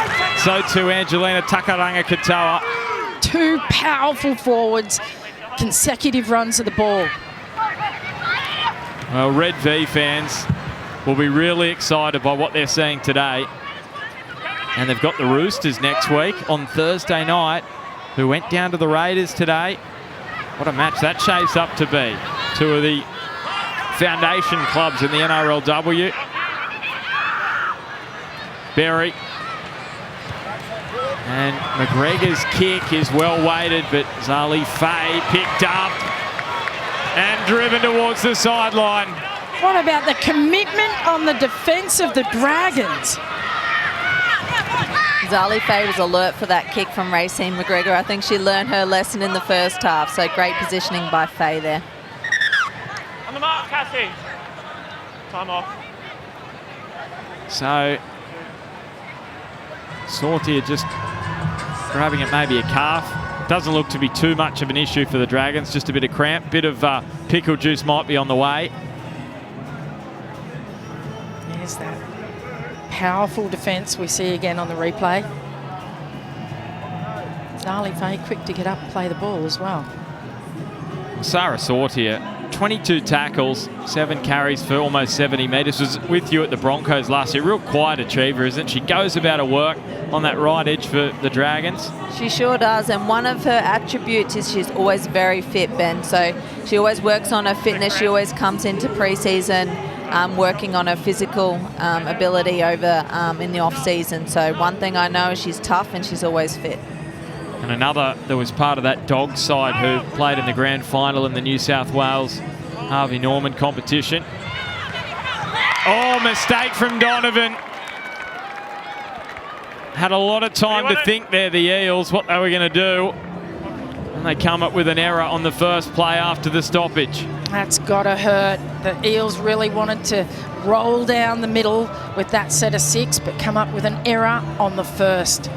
So too Angelina Takaranga Katoa. 2 powerful forwards, consecutive runs of the ball. Well, Red V fans will be really excited by what they're seeing today. And they've got the Roosters next week on Thursday night, who went down to the Raiders today. What a match that shapes up to be. 2 of the foundation clubs in the NRLW. Berry. And McGregor's kick is well weighted, but Zali Faye picked up. And driven towards the sideline. What about the commitment on the defence of the Dragons? Zali Faye was alert for that kick from Racine McGregor. I think she learned her lesson in the first half, so great positioning by Faye there. On the mark, Cassie. Time off. So, Sortier just grabbing at maybe a calf. Doesn't look to be too much of an issue for the Dragons, just a bit of cramp, bit of pickle juice might be on the way. There's that powerful defence we see again on the replay. Zali Faye quick to get up and play the ball as well. Sarah Sortier, 22 tackles, 7 carries for almost 70 metres. Was with you at the Broncos last year. Real quiet achiever, isn't she? Goes about her work on that right edge for the Dragons. She sure does, and one of her attributes is she's always very fit, Ben. So she always works on her fitness. She always comes into pre-season working on her physical ability over in the off-season. So one thing I know is she's tough and she's always fit. And another that was part of that dog side who played in the grand final in the New South Wales Harvey Norman competition. Oh, mistake from Donovan. Had a lot of time to think there, the Eels, what they were going to do. And they come up with an error on the first play after the stoppage. That's got to hurt. The Eels really wanted to roll down the middle with that set of 6, but come up with an error on the first.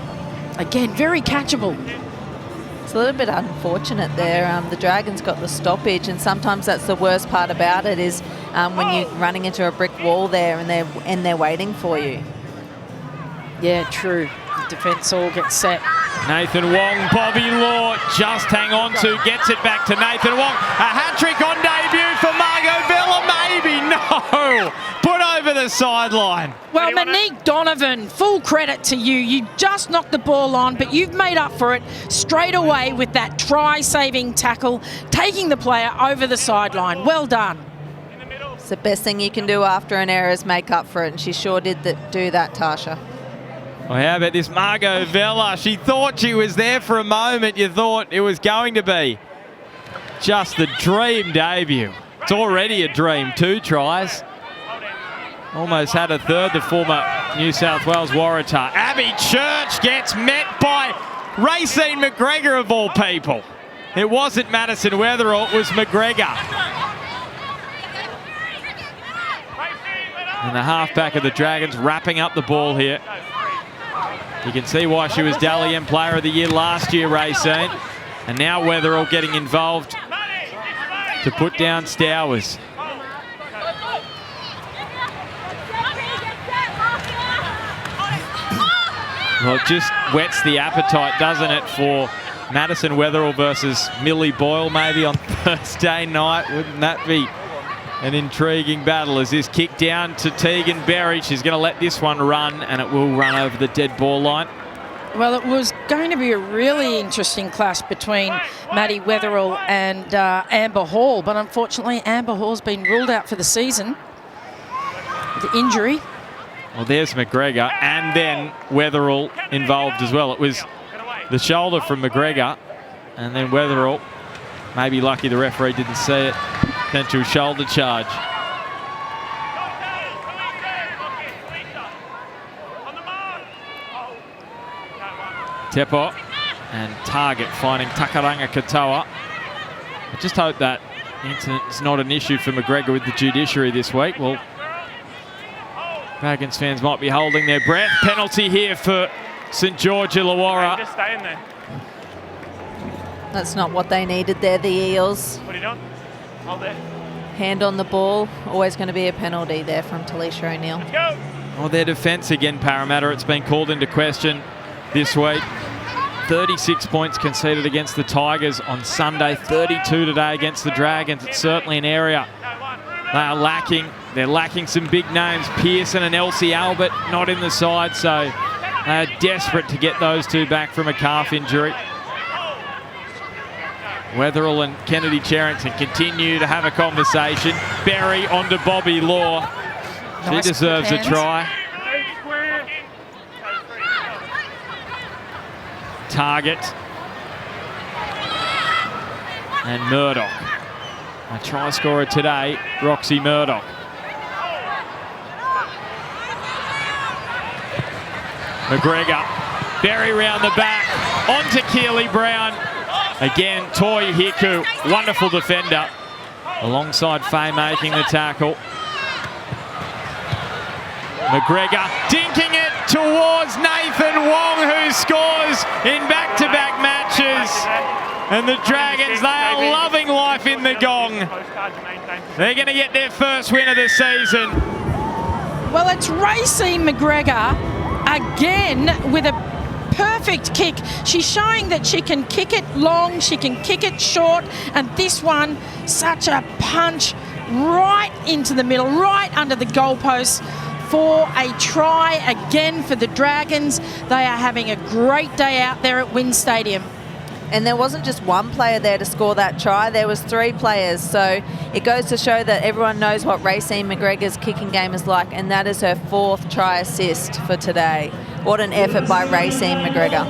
Again, very catchable. It's a little bit unfortunate there. The Dragons got the stoppage, and sometimes that's the worst part about it is when you're running into a brick wall there and they're waiting for you. Yeah, true. The defence all gets set. Nathan Wong, Bobby Law just hang on to, gets it back to Nathan Wong. A hat-trick on debut for Margot Vella, maybe. No! Put over the sideline. Well, Monique Donovan, full credit to you. You just knocked the ball on, but you've made up for it straight away with that try-saving tackle, taking the player over the sideline. Well done. It's the best thing you can do after an error is make up for it, and she sure did do that, Tasha. Well, how about this Margot Vella? She thought she was there for a moment. You thought it was going to be just the dream debut. It's already a dream. 2 tries. Almost had a third, the former New South Wales Waratah. Abby Church gets met by Racine McGregor of all people. It wasn't Madison Weatherall, it was McGregor. And the halfback of the Dragons wrapping up the ball here. You can see why she was Dally M Player of the Year last year, Racine. And now Weatherall getting involved to put down Stowers. Well, it just whets the appetite, doesn't it, for Madison Weatherall versus Millie Boyle maybe on Thursday night. Wouldn't that be an intriguing battle? As this kick down to Tegan Berry. She's going to let this one run, and it will run over the dead ball line. Well, it was going to be a really interesting clash between Maddie Weatherall and Amber Hall, but unfortunately Amber Hall's been ruled out for the season with the injury. Well, there's McGregor, and then Weatherall involved as well. It was the shoulder from McGregor, and then Weatherall. Maybe lucky the referee didn't see it. Potential shoulder charge. Tepo and Target finding Takaranga Katoa. I just hope that incident is not an issue for McGregor with the judiciary this week. Well, Dragons fans might be holding their breath. Penalty here for St George Illawarra. Just stay in there. That's not what they needed there, the Eels. What are you doing? Hold there. Hand on the ball, always going to be a penalty there from Talisha O'Neill. Let's go. Well, their defence again, Parramatta. It's been called into question this week. 36 points conceded against the Tigers on Sunday, 32 today against the Dragons. It's certainly an area they are lacking. They're lacking some big names. Pearson and Elsie Albert not in the side, so they are desperate to get those two back from a calf injury. Weatherall and Kennedy Cherrington continue to have a conversation. Berry onto Bobby Law. She deserves a try. Target. And Murdoch. A try scorer today, Roxy Murdoch. McGregor, Berry round the back, onto Keely Brown. Again, Toy Hiku, wonderful defender. Alongside Faye making the tackle. McGregor dinking it towards Nathan Wong, who scores in back-to-back matches. And the Dragons, they are loving life in the Gong. They're going to get their first win of the season. Well, it's Racine McGregor again with a perfect kick. She's showing that she can kick it long, she can kick it short, and this one, such a punch right into the middle, right under the goalpost for a try again for the Dragons. They are having a great day out there at Wynn Stadium. And there wasn't just one player there to score that try, there was 3 players. So it goes to show that everyone knows what Racine McGregor's kicking game is like, and that is her 4th try assist for today. What an effort by Racine McGregor.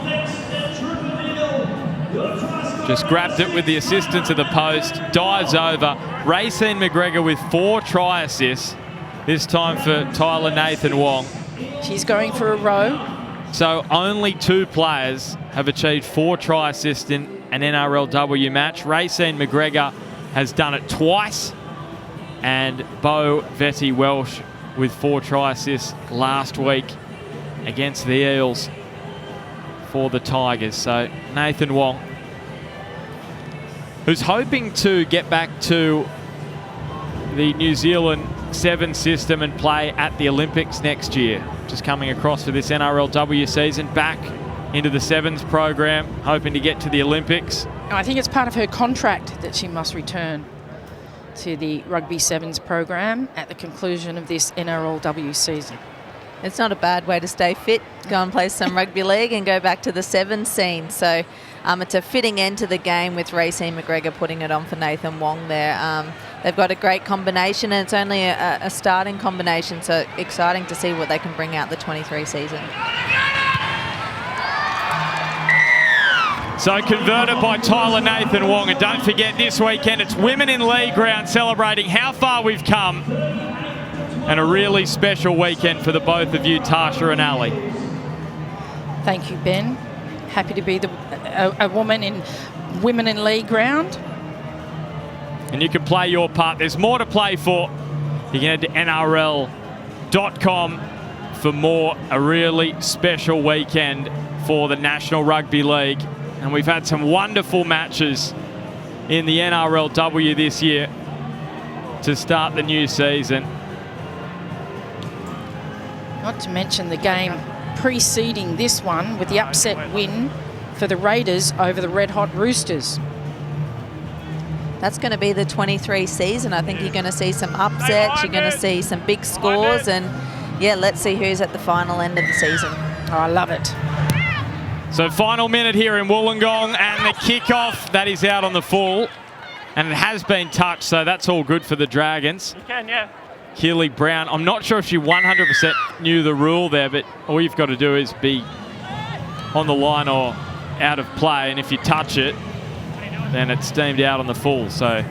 Just grabbed it with the assistance of the post, dives over. Racine McGregor with 4 try assists, this time for Tyler Nathan Wong. She's going for a row. So only 2 players have achieved 4 try assists in an NRLW match. Racine McGregor has done it twice, and Bo Vetty Welsh with 4 try assists last week against the Eels for the Tigers. So Nathan Wong, who's hoping to get back to the New Zealand 7 system and play at the Olympics next year. Just coming across for this NRLW season, back into the 7s program, hoping to get to the Olympics. I think it's part of her contract that she must return to the Rugby 7s program at the conclusion of this NRLW season. It's not a bad way to stay fit, go and play some rugby league and go back to the 7 scene. So it's a fitting end to the game with Racine McGregor putting it on for Nathan Wong there. They've got a great combination, and it's only a starting combination, so exciting to see what they can bring out the 23 season. So converted by Tyler Nathan Wong, and don't forget this weekend it's Women in League Ground celebrating how far we've come, and a really special weekend for the both of you, Tasha and Ali. Thank you, Ben. Happy to be a woman in Women in League Ground. And you can play your part. There's more to play for. You can head to NRL.com for more. A really special weekend for the National Rugby League. And we've had some wonderful matches in the NRLW this year to start the new season. Not to mention the game preceding this one with the upset win for the Raiders over the Red Hot Roosters. That's going to be the 23 season. I think you're going to see some upsets, you're going to see some big scores, and yeah, let's see who's at the final end of the season. Oh, I love it. So final minute here in Wollongong, and the kickoff, that is out on the full, and it has been touched, so that's all good for the Dragons. You can, yeah. Keely Brown, I'm not sure if she 100% knew the rule there, but all you've got to do is be on the line or out of play, and if you touch it, then it's deemed out on the full. So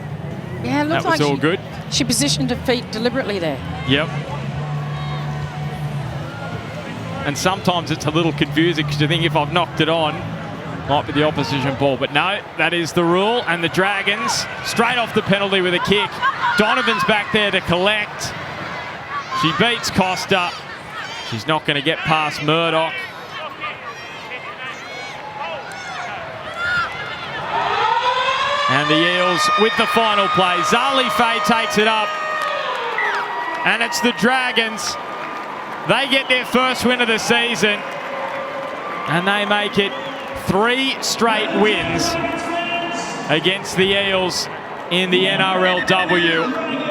yeah, it looks that was like all good. She positioned her feet deliberately there. Yep. And sometimes it's a little confusing because you think if I've knocked it on, might be the opposition ball. But no, that is the rule. And the Dragons straight off the penalty with a kick. Donovan's back there to collect. She beats Costa. She's not going to get past Murdoch. And the Eels with the final play. Zali Faye takes it up. And it's the Dragons. They get their first win of the season. And they make it 3 straight wins against the Eels in the NRLW.